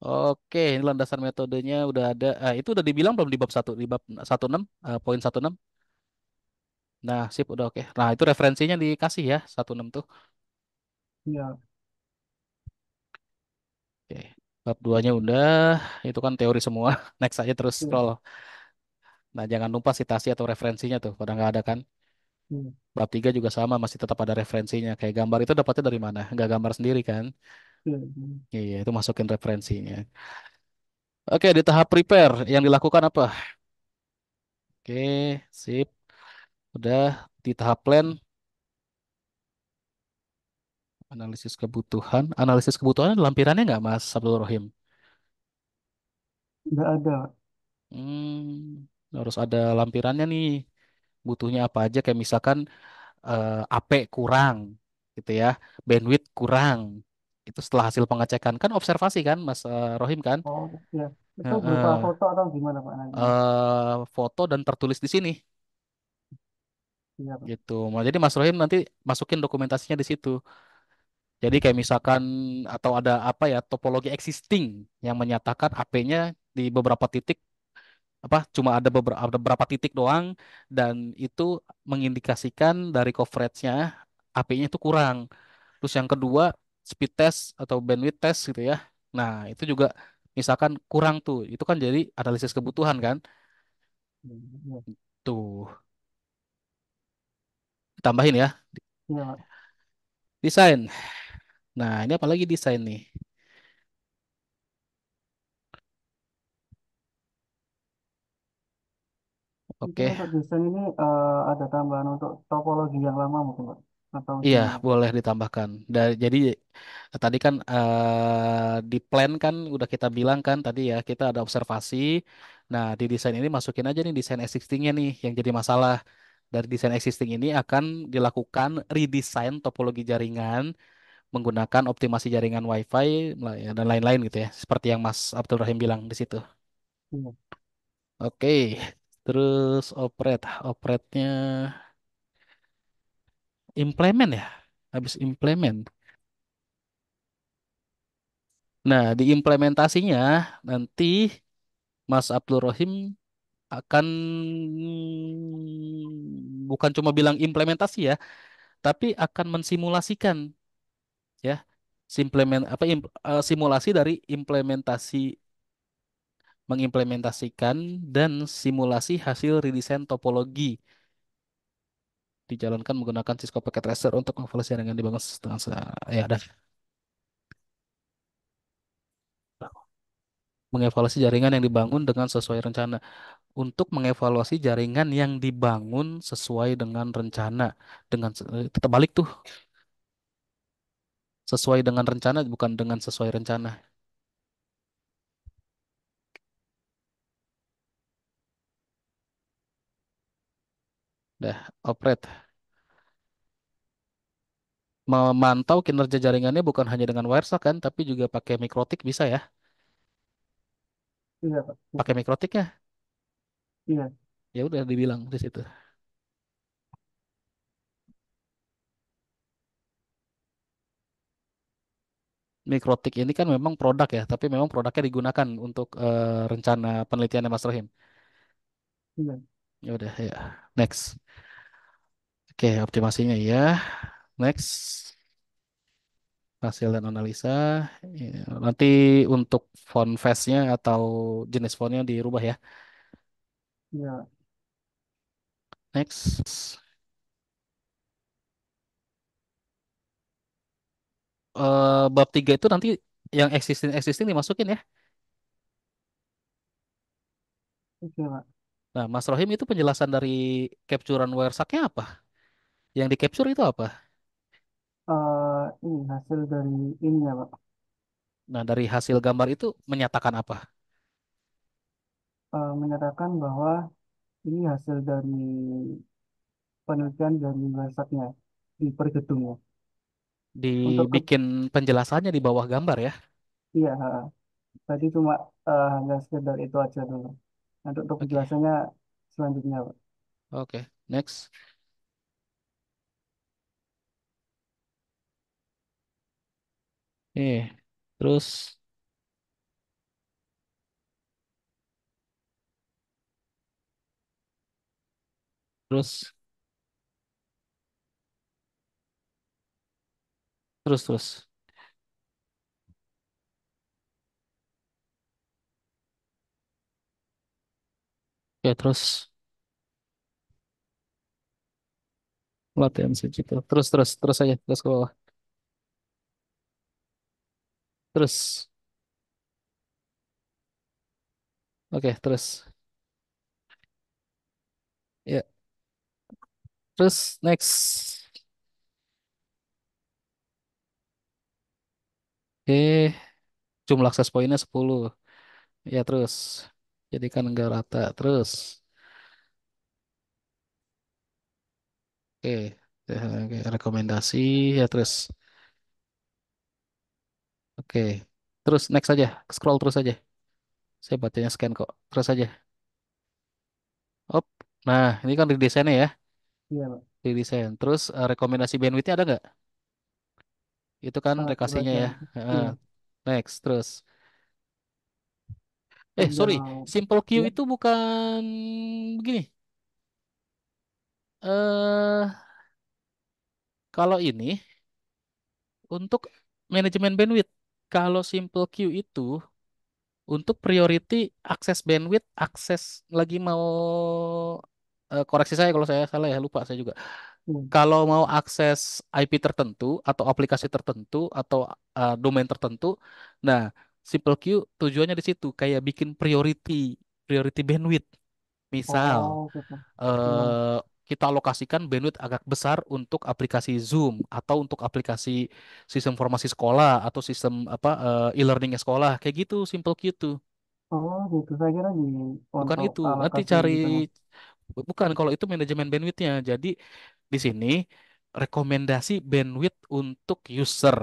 Oke, ini landasan metodenya udah ada. Itu udah dibilang belum di bab 1, di bab 16, poin 16. Nah, sip, udah oke. Nah, itu referensinya dikasih ya, 16 tuh. Iya, Oke. Bab 2-nya udah, itu kan teori semua. Next aja terus iya, scroll. Nah, jangan lupa citasi atau referensinya tuh, pada nggak ada kan. iya, Bab 3 juga sama, masih tetap ada referensinya. Kayak gambar itu dapatnya dari mana? Nggak gambar sendiri kan? iya, iya. Iya, itu masukin referensinya. Oke, di tahap prepare, yang dilakukan apa? Oke, sip. Udah di tahap plan, analisis kebutuhan ada lampirannya nggak, Mas Abdul Rohim? Nggak ada. Harus ada lampirannya nih. Butuhnya apa aja? Kayak misalkan AP kurang, gitu ya, bandwidth kurang. Itu setelah hasil pengecekan kan observasi kan, Mas Rohim kan? Oh, iya. Itu berupa Heeh. foto atau gimana Pak nantinya? Foto dan tertulis di sini, Iya Pak. gitu. Jadi Mas Rohim nanti masukin dokumentasinya di situ. Jadi kayak misalkan atau ada apa ya topologi existing yang menyatakan AP-nya di beberapa titik apa cuma ada beberapa titik doang dan itu mengindikasikan dari coveragenya AP-nya itu kurang. Terus yang kedua speed test atau bandwidth test gitu ya. Nah, itu juga misalkan kurang tuh. Itu kan jadi analisis kebutuhan kan. Iya, iya, Tuh, tambahin ya. iya, Pak. Desain. Nah, ini apalagi desain nih. Mungkin Oke. untuk desain ini ada tambahan untuk topologi yang lama mungkin Pak. Atau Iya, gimana? boleh ditambahkan. Jadi tadi kan di plan kan udah kita bilang kan tadi ya kita ada observasi. Nah, di desain ini masukin aja nih desain existingnya nih yang jadi masalah. Dari desain existing ini akan dilakukan redesign topologi jaringan menggunakan optimasi jaringan WiFi ya, dan lain-lain gitu ya. Seperti yang Mas Abdul Rahim bilang di situ. Iya. Oke, terus operate-nya implement ya. Habis implement. Nah, di implementasinya nanti Mas Abdul Rohim akan bukan cuma bilang implementasi ya, tapi akan mensimulasikan ya, simulasi dari implementasi mengimplementasikan dan simulasi hasil redesign topologi dijalankan menggunakan Cisco Packet Tracer untuk mengevaluasi jaringan dibangun setengah ya dah mengevaluasi jaringan yang dibangun dengan sesuai rencana. Untuk mengevaluasi jaringan yang dibangun sesuai dengan rencana tetap balik tuh sesuai dengan rencana bukan dengan sesuai rencana. Dah, operate. Memantau kinerja jaringannya bukan hanya dengan WireShark kan, tapi juga pakai mikrotik bisa ya. Iya Pak, bisa. Pakai mikrotik ya, Iya, ya udah dibilang di situ. Mikrotik ini kan memang produk ya, tapi memang produknya digunakan untuk rencana penelitiannya Mas Rohim. iya, Ya udah ya. Next. Oke, optimasinya ya. Next. Hasil dan analisa. Ya, nanti untuk font face-nya atau jenis fontnya dirubah ya. iya. Next. Bab 3 itu nanti yang existing dimasukin ya. Oke Pak. Nah, Mas Rohim itu penjelasan dari capturean Wireshark-nya apa? Yang di capture itu apa? Ini hasil dari ini ya Pak. Nah, dari hasil gambar itu menyatakan apa? Menyatakan bahwa ini hasil dari penelitian dari websitenya di pergedungnya. Untuk ke, Dibikin penjelasannya di bawah gambar ya. iya, tadi cuma hanya sekedar itu aja dulu. Nanti untuk Oke. penjelasannya selanjutnya Pak. Oke. Next. Terus terus terus. Oke, terus latihan segitu. Terus aja, terus ke bawah. Terus. Oke, terus. Ya, terus next. Oke, jumlah akses poinnya 10. Ya, terus. Jadikan enggak rata. Terus. Oke. Oke, rekomendasi ya terus. Oke. Terus next aja. Scroll terus aja. Saya bacanya scan kok. Terus aja. Op. Nah, ini kan redesainnya ya. Iya Pak. Redesain. Terus rekomendasi bandwidthnya ada nggak? Itu kan Di rekasinya ya. bagian Heeh. iya Next. Terus. Sorry. tinggal Simple queue ya. itu bukan begini. Eh, kalau ini untuk manajemen bandwidth. Kalau simple queue itu untuk priority akses bandwidth, akses lagi mau koreksi saya kalau saya salah ya, lupa saya juga. Iya. Kalau mau akses IP tertentu atau aplikasi tertentu atau domain tertentu, nah simple queue tujuannya di situ kayak bikin priority bandwidth. Misal, Oh gitu. Memang eh, kita alokasikan bandwidth agak besar untuk aplikasi Zoom atau untuk aplikasi sistem informasi sekolah atau sistem apa e-learning sekolah kayak gitu simple queue tuh. oh gitu. Saya kira di Bukan untuk itu. Nanti alokasi cari gitu Mas. bukan kalau itu manajemen bandwidthnya. Jadi di sini rekomendasi bandwidth untuk user.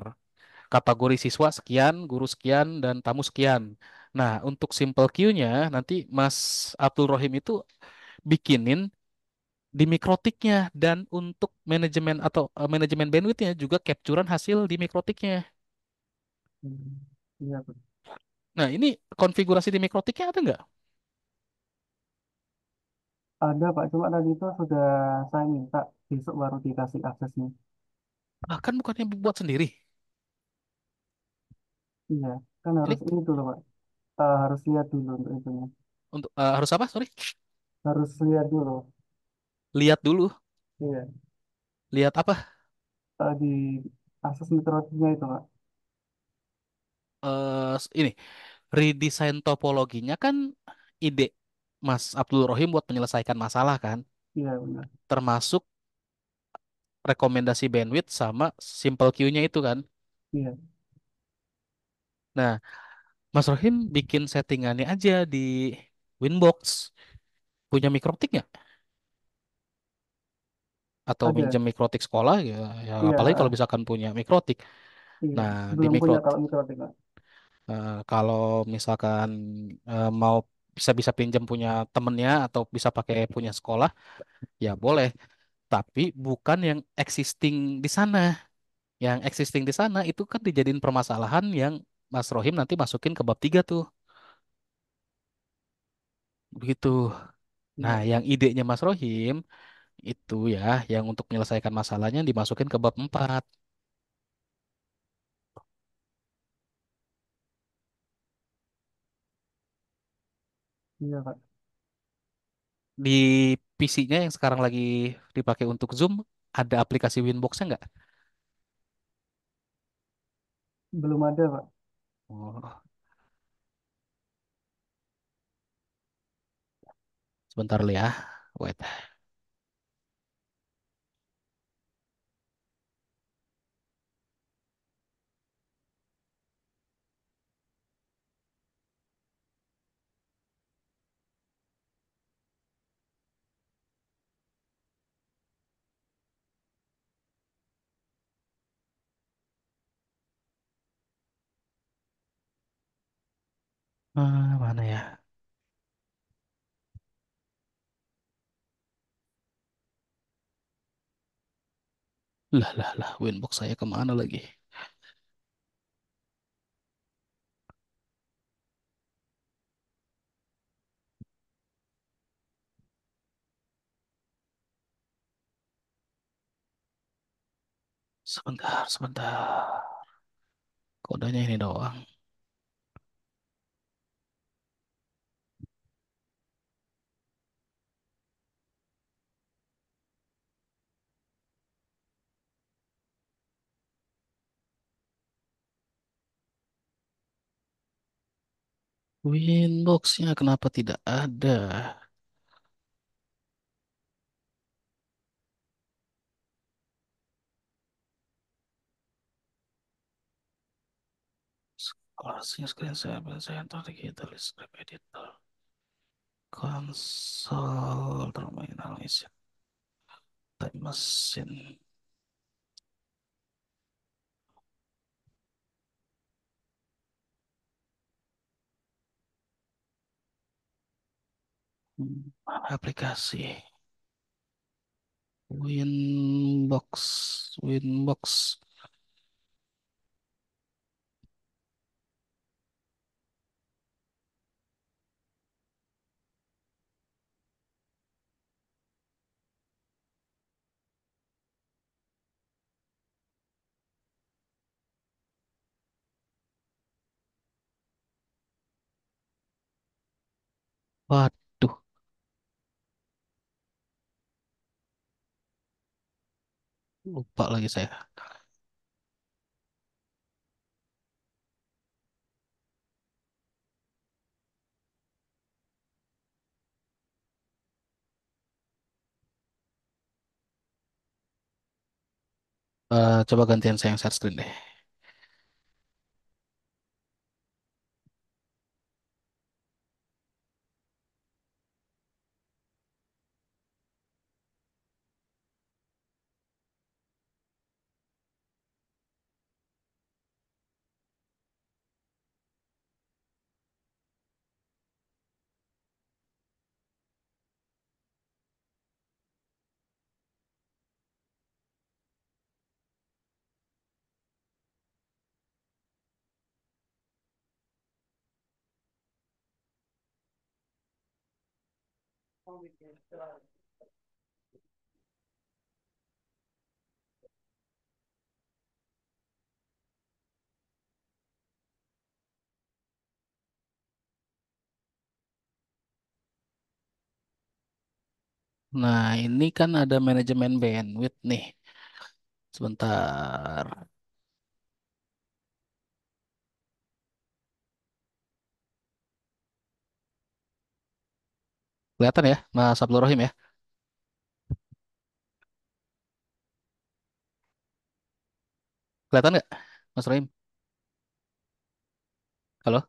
Kategori siswa sekian, guru sekian, dan tamu sekian. Nah, untuk simple queue-nya nanti Mas Abdul Rohim itu bikinin di mikrotiknya dan untuk manajemen atau manajemen bandwidthnya juga capturean hasil di mikrotiknya. Hmm. Iya Pak. Nah, ini konfigurasi di mikrotiknya ada nggak? Ada Pak, cuma tadi itu sudah saya minta besok baru dikasih aksesnya. Kan bukannya buat sendiri. Iya, kan Ini harus ini dulu Pak. Harus lihat dulu untuk itunya. untuk harus apa? Sorry. Harus lihat dulu. Lihat dulu. Iya, Lihat apa? di akses mikrotiknya itu Pak. Ini redesign topologinya kan ide Mas Abdul Rohim buat menyelesaikan masalah kan, Iya benar. termasuk rekomendasi bandwidth sama simple queue-nya itu kan. Iya. Nah, Mas Rohim bikin settingannya aja di Winbox. Punya mikrotik nggak? atau minjem Ada. mikrotik sekolah ya, ya Iya, apalagi kalau ah, misalkan punya mikrotik. iya. Nah, di Belum punya kalau mikrotik, Pak. kalau misalkan mau bisa-bisa pinjam punya temennya atau bisa pakai punya sekolah, ya boleh. Tapi bukan yang existing di sana. Yang existing di sana itu kan dijadiin permasalahan yang Mas Rohim nanti masukin ke bab 3 tuh. Begitu. Nah, Iya, yang idenya Mas Rohim itu ya, yang untuk menyelesaikan masalahnya dimasukin ke bab 4. iya, Kak. Di PC-nya yang sekarang lagi dipakai untuk Zoom, ada aplikasi Winbox-nya nggak? Belum ada, Pak. Oh, sebentar li ya. Wait. Mana ya? Lah, Winbox saya kemana lagi? Sebentar. Kodenya ini doang. Winbox-nya kenapa tidak ada? Screen screen saya digital script editor. Konsol terminal isi time mesin. Mana aplikasi? Winbox. Waduh, lupa lagi saya. Coba gantian saya yang share screen deh. Nah, ini kan ada manajemen bandwidth nih. Sebentar. Kelihatan ya, Mas Abdul Rohim ya? Kelihatan nggak, Mas Rohim? Halo,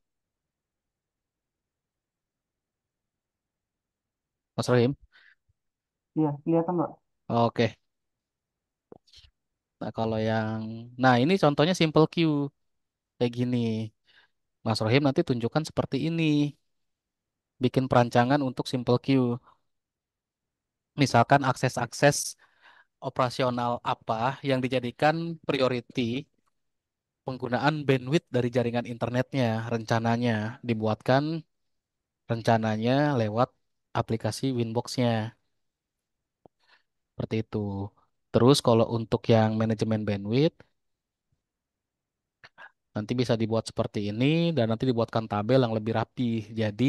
Mas Rohim? Iya, kelihatan, Pak. Oke. Nah, kalau yang, nah ini contohnya simple queue kayak gini. Mas Rohim nanti tunjukkan seperti ini. Bikin perancangan untuk simple queue. Misalkan akses-akses operasional apa yang dijadikan priority penggunaan bandwidth dari jaringan internetnya. Rencananya dibuatkan rencananya lewat aplikasi Winbox-nya. Seperti itu. Terus kalau untuk yang manajemen bandwidth, nanti bisa dibuat seperti ini dan nanti dibuatkan tabel yang lebih rapi. Jadi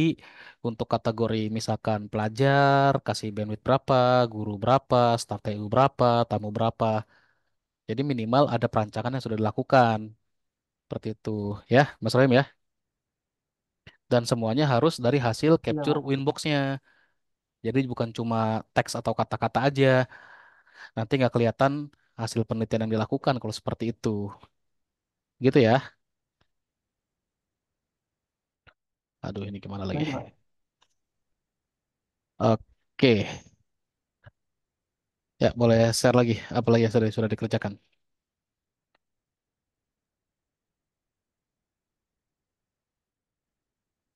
untuk kategori misalkan pelajar, kasih bandwidth berapa, guru berapa, staf TU berapa, tamu berapa. Jadi minimal ada perancangan yang sudah dilakukan. Seperti itu ya, Mas Rohim ya. Dan semuanya harus dari hasil Iya, capture Pak. Winbox-nya. Jadi bukan cuma teks atau kata-kata aja. Nanti nggak kelihatan hasil penelitian yang dilakukan kalau seperti itu. Gitu ya. Aduh, ini gimana lagi? Lanjut, Pak. Oke. Ya, boleh share lagi. Apa lagi yang sudah dikerjakan?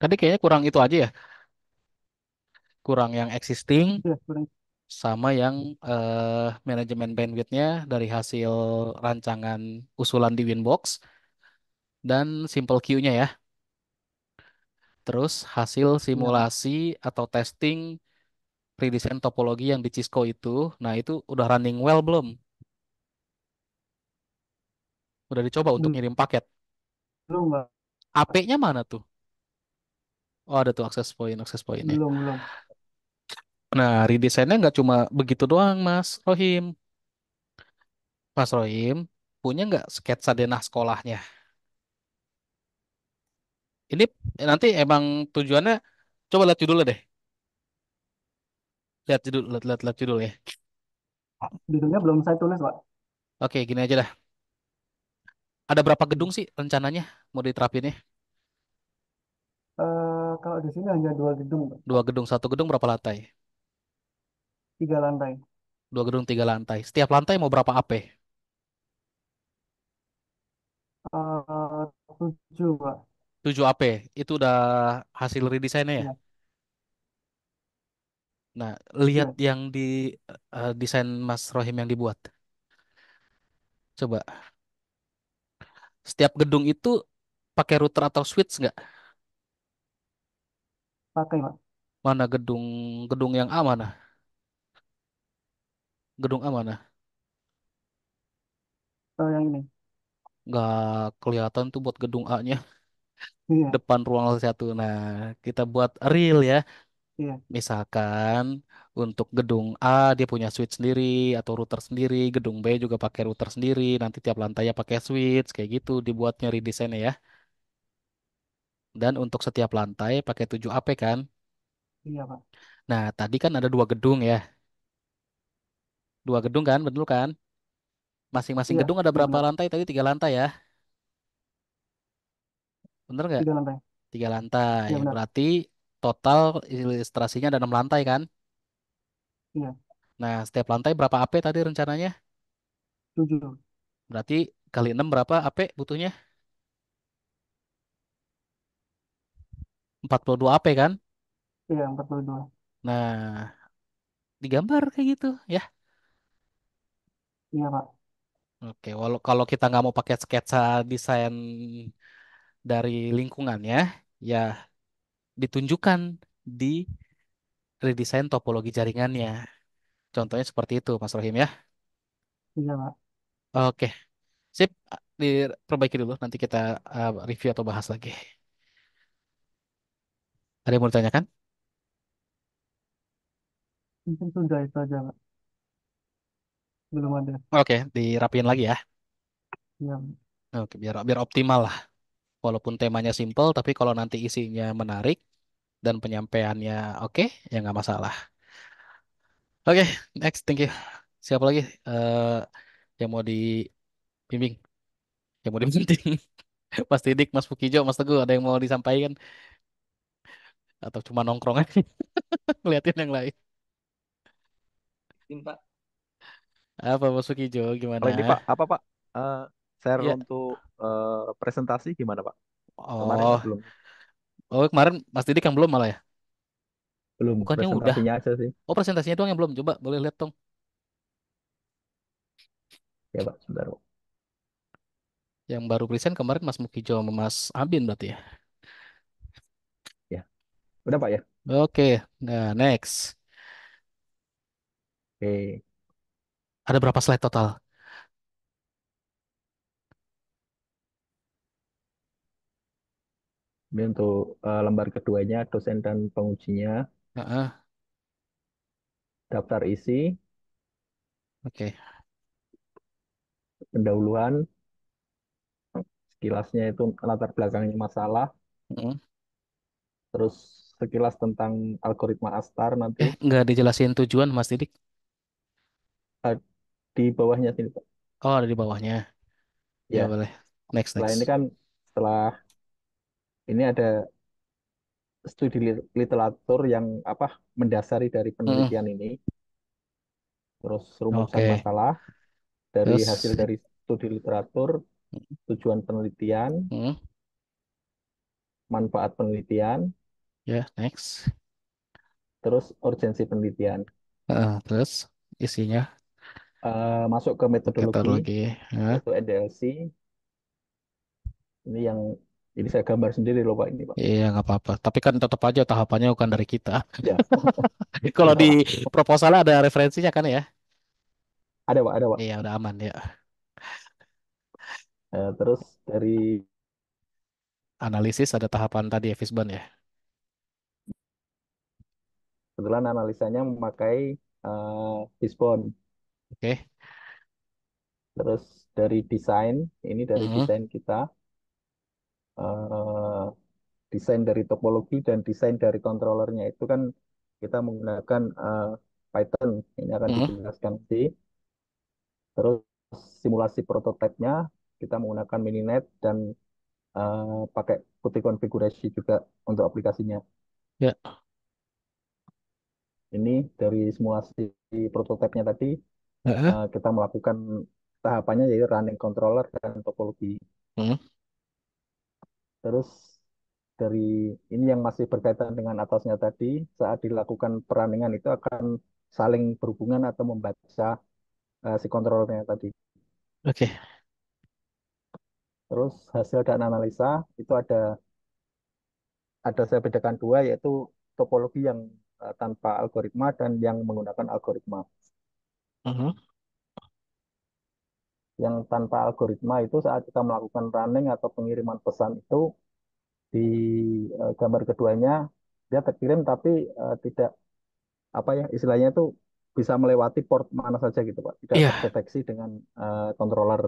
Tadi kayaknya kurang itu aja ya. Kurang yang existing Iya, kurang. sama yang manajemen bandwidth-nya dari hasil rancangan usulan di Winbox dan simple queue-nya ya. Terus hasil Iya, Pak. simulasi atau testing redesign topologi yang di Cisco itu. Nah, itu udah running well belum? Udah dicoba untuk Belum, ngirim paket. Pak. AP-nya mana tuh? Oh, ada tuh akses point-nya. Belum, belum. Nah, redesign-nya nggak cuma begitu doang, Mas Rohim. Mas Rohim, punya nggak sketsa denah sekolahnya? Ini nanti emang tujuannya, coba lihat judulnya deh. Lihat judul, lihat judul ya. Judulnya belum saya tulis, Pak. Oke, gini aja dah. Ada berapa Hmm. gedung sih rencananya mau diterapinnya? Kalau di sini hanya 2 gedung, Pak. Dua gedung, satu gedung berapa lantai? 3 lantai. Dua gedung, tiga lantai. Setiap lantai mau berapa AP? Eh, 7, Pak. 7 AP. Itu udah hasil redesainnya ya? Iya, Nah, lihat iya. yang di desain Mas Rohim yang dibuat. Coba. Setiap gedung itu pakai router atau switch nggak? Pakai, Pak. Mana gedung gedung yang A mana? Gedung A mana? Yang ini. Nggak kelihatan tuh buat gedung A-nya. Iya, Depan ruang satu. Nah, kita buat real ya. iya, Misalkan untuk gedung A dia punya switch sendiri atau router sendiri, gedung B juga pakai router sendiri, nanti tiap lantainya pakai switch kayak gitu dibuatnya redesainnya ya. Dan untuk setiap lantai pakai 7 AP kan. iya, Pak. Nah, tadi kan ada dua gedung ya. Dua gedung kan, betul kan? Masing-masing Iya, gedung ada iya berapa benar. lantai? Tadi 3 lantai ya. Bener nggak? 3 lantai. 3 lantai. Iya benar. Berarti total ilustrasinya ada 6 lantai kan? Iya, Nah, setiap lantai berapa AP tadi rencananya? 7. Berarti kali 6 berapa AP butuhnya? 42 AP kan? Iya, 42. Nah, digambar kayak gitu ya. Iya, Pak. Oke, walau kalau kita nggak mau pakai sketsa desain dari lingkungannya, ya ditunjukkan di redesign topologi jaringannya. Contohnya seperti itu, Mas Rohim ya. Iya, Pak. Oke, sip. Diperbaiki dulu, nanti kita review atau bahas lagi. Ada yang mau ditanyakan? Mungkin sudah itu aja, Pak. Belum ada. Oke, dirapiin lagi ya. Iya, Oke, biar biar optimal lah. Walaupun temanya simple, tapi kalau nanti isinya menarik dan penyampaiannya oke, ya nggak masalah. Oke, next, thank you. Siapa lagi yang mau dibimbing, yang mau dibanting? Mas Didik, Mas Fukijo, Mas Teguh, ada yang mau disampaikan atau cuma nongkrong aja ngeliatin yang lain? Tim, Pak. Apa masuk hijau gimana? Kalau ini Pak, apa Pak? Eh, share Ya. untuk presentasi gimana Pak? Kemarin Oh, belum kemarin Mas Didik yang belum malah ya? belum Bukannya udah? presentasinya aja sih. Oh, presentasinya doang yang belum. Coba boleh lihat dong. Ya Pak, sebentar Pak. Yang baru present kemarin Mas Mukijo sama Mas Abin berarti ya. Ya, udah Pak ya. Oke, nah next. Oke, Ada berapa slide total? ini untuk lembar keduanya dosen dan pengujinya, Heeh, daftar isi, oke. pendahuluan, sekilasnya itu latar belakangnya masalah, Heeh. terus sekilas tentang algoritma Astar nanti Nggak dijelasin tujuan Mas Didik. eh, di bawahnya sini Pak. Oh, ada di bawahnya. Ya Ya, boleh. Next, setelah next. ini kan setelah ini ada studi literatur yang apa mendasari dari Heeh, penelitian ini, terus rumusan oke. masalah dari hasil Terus, dari studi literatur, tujuan penelitian, heeh, manfaat penelitian, ya next. terus urgensi penelitian. Terus isinya Masuk ke sekitar metodologi, lagi. Hah? yaitu NDLC. Ini yang ini saya gambar sendiri loh Pak ini Pak. Iya, nggak apa-apa. Tapi kan tetap aja tahapannya bukan dari kita. Ya, Kalau di ya. proposal ada referensinya kan ya? Ada Pak, ada Pak. Iya, udah aman ya. Terus dari Analisis ada tahapan tadi ya, Fisban ya. kebetulan analisanya memakai Fishbone. Oke. Terus dari desain, ini dari Mhm. desain kita, eh, desain dari topologi dan desain dari controllernya itu kan kita menggunakan Python. Ini akan Mhm. dijelaskan nanti. Terus simulasi prototipenya kita menggunakan Mininet dan pakai putih konfigurasi juga untuk aplikasinya. Ya. Ini dari simulasi prototipenya tadi Heeh. kita melakukan tahapannya yaitu running controller dan topologi. Mhm. Terus dari ini yang masih berkaitan dengan atasnya tadi, saat dilakukan perundingan itu akan saling berhubungan atau membaca si controllernya tadi. Oke. Terus hasil dan analisa itu ada saya bedakan dua yaitu topologi yang tanpa algoritma dan yang menggunakan algoritma. Mhm. Yang tanpa algoritma itu saat kita melakukan running atau pengiriman pesan itu di gambar keduanya dia terkirim tapi tidak apa ya istilahnya itu bisa melewati port mana saja gitu Pak, tidak Iya. terdeteksi dengan controller.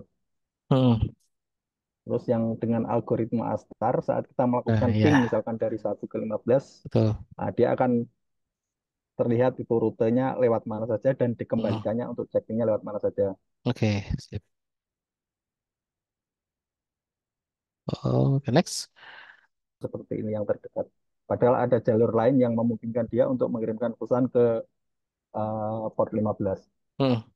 Mhm. Terus yang dengan algoritma Astar saat kita Nah, melakukan ping iya. misalkan dari 1 ke 15, Betul. dia akan terlihat itu rutenya lewat mana saja dan Mhm. dikembalikannya untuk checkingnya lewat mana saja. Oke. Sip. Oke, next. Seperti ini yang terdekat. Padahal ada jalur lain yang memungkinkan dia untuk mengirimkan pesan ke port 15. Mhm.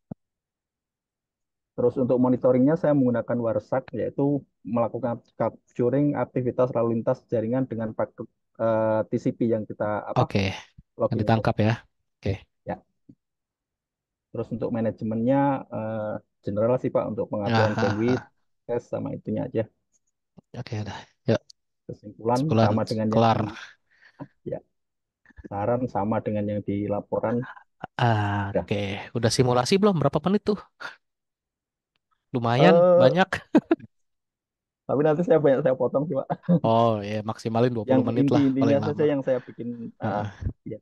Terus untuk monitoringnya saya menggunakan Warsak yaitu melakukan capturing aktivitas lalu lintas jaringan dengan paket TCP yang kita apa Oke. Yang logging itu. ditangkap ya. Oke. Ya. Terus untuk manajemennya general sih Pak untuk pengaturan Ah, ah, bandwidth, ah. tes sama itunya aja. Oke, udah. Yuk, Kesimpulan sebulan sama dengan yang kelar. di ya saran sama dengan yang di laporan. Ya. Oke. Udah simulasi belum? Berapa menit tuh? Lumayan, Eh, banyak. tapi nanti saya potong sih Pak. Oh, ya maksimalin dua Yang puluh menit lah inti-intinya paling saja lama. yang saya bikin Heeh. ya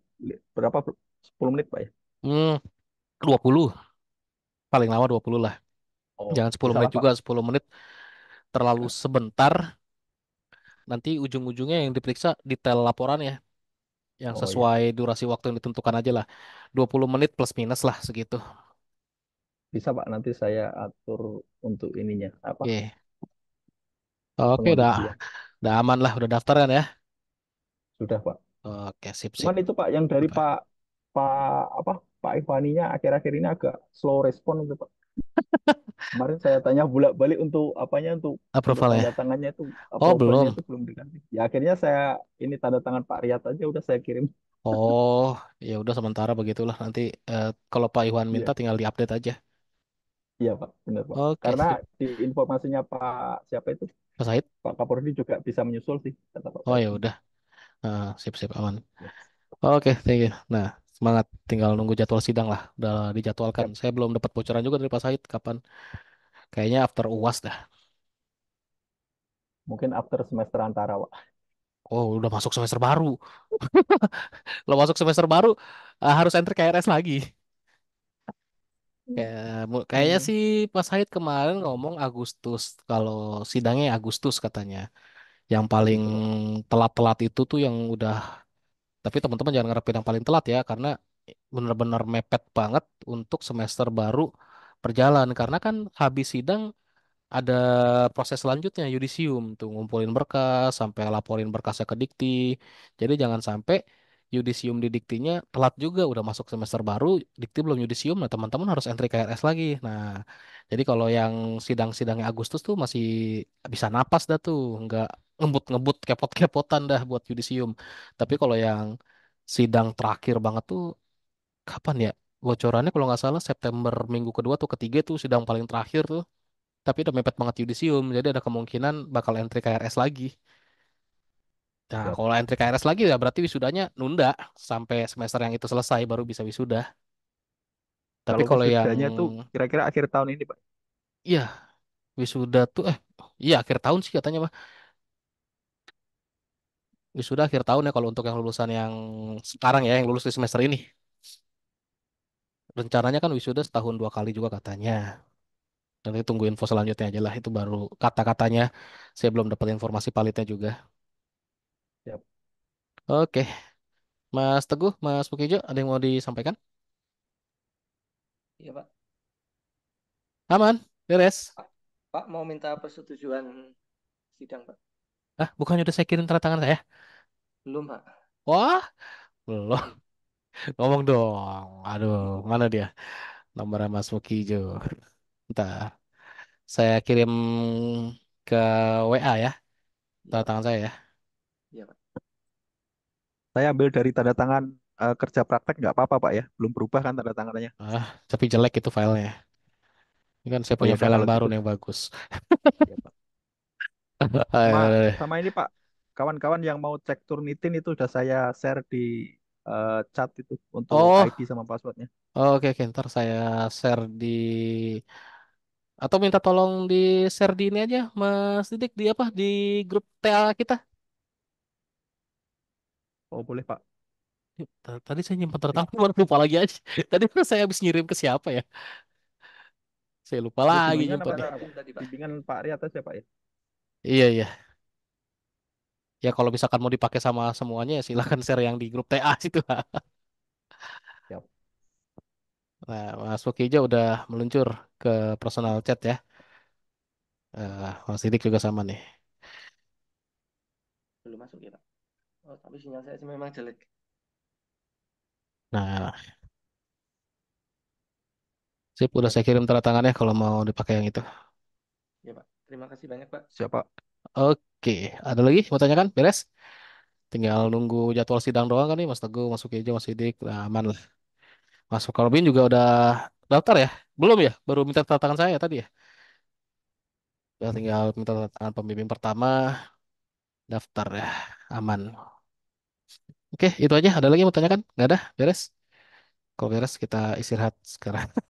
berapa 10 menit Pak ya. Hmm, 20. Paling lama 20 lah. Oh, Jangan 10 bisa menit lah juga. Pak. 10 menit terlalu sebentar. Nanti ujung-ujungnya yang diperiksa detail laporannya. Yang Oh ya, sesuai durasi waktu yang ditentukan aja lah. 20 menit plus minus lah segitu. bisa Pak. Nanti saya atur untuk ininya apa Oke. Oke, pengondisian. udah aman lah. Udah daftar kan ya? Sudah Pak. Oke, sip, sip. Cuman itu Pak yang dari Apa? Pak Pak apa Pak Ivaninya akhir-akhir ini agak slow respon gitu Pak. Kemarin saya tanya bolak-balik untuk apanya untuk approval ya. tanda tangannya itu Oh, approvalnya belum. itu belum dikasih. Ya akhirnya saya ini tanda tangan Pak Riyad aja udah saya kirim. Oh, ya udah sementara begitulah. Nanti kalau Pak Iwan minta Iya, tinggal diupdate aja. iya Pak, benar Pak. Oke, Karena sip. di informasinya Pak siapa itu Pak Said. Pak Kapolri juga bisa menyusul sih kata Pak Oh Said. ya udah. Sip sip aman. Ya, Oke, thank you. Nah, semangat. Tinggal nunggu jadwal sidang lah. Udah dijadwalkan. siap. Saya belum dapat bocoran juga dari Pak Said kapan. Kayaknya after UAS dah. Mungkin after semester antara Pak. Oh, udah masuk semester baru. Lo masuk semester baru harus entry KRS lagi. Kayaknya Hmm, sih Pak Said kemarin ngomong Agustus. Kalau sidangnya Agustus katanya. Yang oh paling gitu Pak. telat-telat itu tuh yang udah. Tapi teman-teman jangan ngarepin yang paling telat ya, karena benar-benar mepet banget untuk semester baru berjalan. Karena kan habis sidang ada proses selanjutnya yudisium tuh ngumpulin berkas sampai laporin berkasnya ke Dikti. Jadi jangan sampai yudisium di Diktinya telat juga udah masuk semester baru, Dikti belum yudisium, nah teman-teman harus entry KRS lagi. Nah, jadi kalau yang sidang-sidangnya Agustus tuh masih bisa napas dah tuh, nggak ngebut-ngebut kepot-kepotan dah buat yudisium. Tapi kalau yang sidang terakhir banget tuh kapan ya? Bocorannya kalau nggak salah September minggu kedua atau ketiga tuh sidang paling terakhir tuh. Tapi udah mepet banget yudisium, jadi ada kemungkinan bakal entry KRS lagi. Nah, Siap. kalau entry KRS lagi ya berarti wisudanya nunda sampai semester yang itu selesai baru bisa wisuda. Tapi Kalau kalau yang wisudanya itu kira-kira akhir tahun ini Pak. iya wisuda tuh iya akhir tahun sih katanya mah. Wisuda akhir tahun ya kalau untuk yang lulusan yang sekarang ya yang lulus di semester ini. Rencananya kan wisuda setahun 2 kali juga katanya. Nanti tunggu info selanjutnya aja lah itu baru kata-katanya. Saya belum dapat informasi palitnya juga. Siap. Oke, Mas Teguh, Mas Pukijo, ada yang mau disampaikan? Iya Pak. Aman, beres. Pak, Pak mau minta persetujuan sidang Pak? Bukannya udah saya kirim tanda tangan saya? Belum Pak. Wah, belum. Ngomong dong. Aduh, mana dia? Nomornya Mas Mukijo. Ntar saya kirim ke WA ya, Iya tanda Pak. tangan saya ya. Iya Pak. Saya ambil dari tanda tangan kerja praktek nggak apa-apa Pak ya. Belum berubah kan tanda tangannya. Tapi jelek itu filenya. Ini kan saya Oh ya punya udah file yang kalau baru gitu. nih yang bagus. Ya, Pak. Sama Eh, sama ini Pak, kawan-kawan yang mau cek Turnitin itu udah saya share di chat itu untuk Oh, ID sama passwordnya. oke, oke. Ntar saya share di atau minta tolong di share di ini aja, Mas Didik di apa di grup TA kita. Oh boleh Pak. Tadi saya nyimpan tanda tangan, baru lupa lagi aja. Tadi saya habis ngirim ke siapa ya? Saya lupa Ya lagi bimbingan nyimpannya. namanya Berapapun tadi Pak. bimbingan Pak Ria atas ya Pak ya. Iya, iya. Ya kalau misalkan mau dipakai sama semuanya ya silahkan share yang di grup TA situ. Siap. Nah, Mas Wokijo udah meluncur ke personal chat ya. Mas Didik juga sama nih. Belum masuk ya Pak. Oh, tapi sinyal saya sih memang jelek. Nah, sip udah Siap. saya kirim tanda tangannya kalau mau dipakai yang itu. Ya Pak. Terima kasih banyak Pak. Siap Pak. Oke, ada lagi mau tanyakan? Beres? Tinggal nunggu jadwal sidang doang kan nih Mas Teguh, Mas Wokijo, Mas Didik. Nah, aman lah. Mas Kolbin juga udah daftar ya? Belum ya? Baru minta tanda tangan saya tadi ya? Udah tinggal minta tanda tangan pembimbing pertama, daftar ya. Aman. Oke, itu aja. Ada lagi yang mau tanyakan? Nggak ada? Beres? Kalau beres kita istirahat sekarang.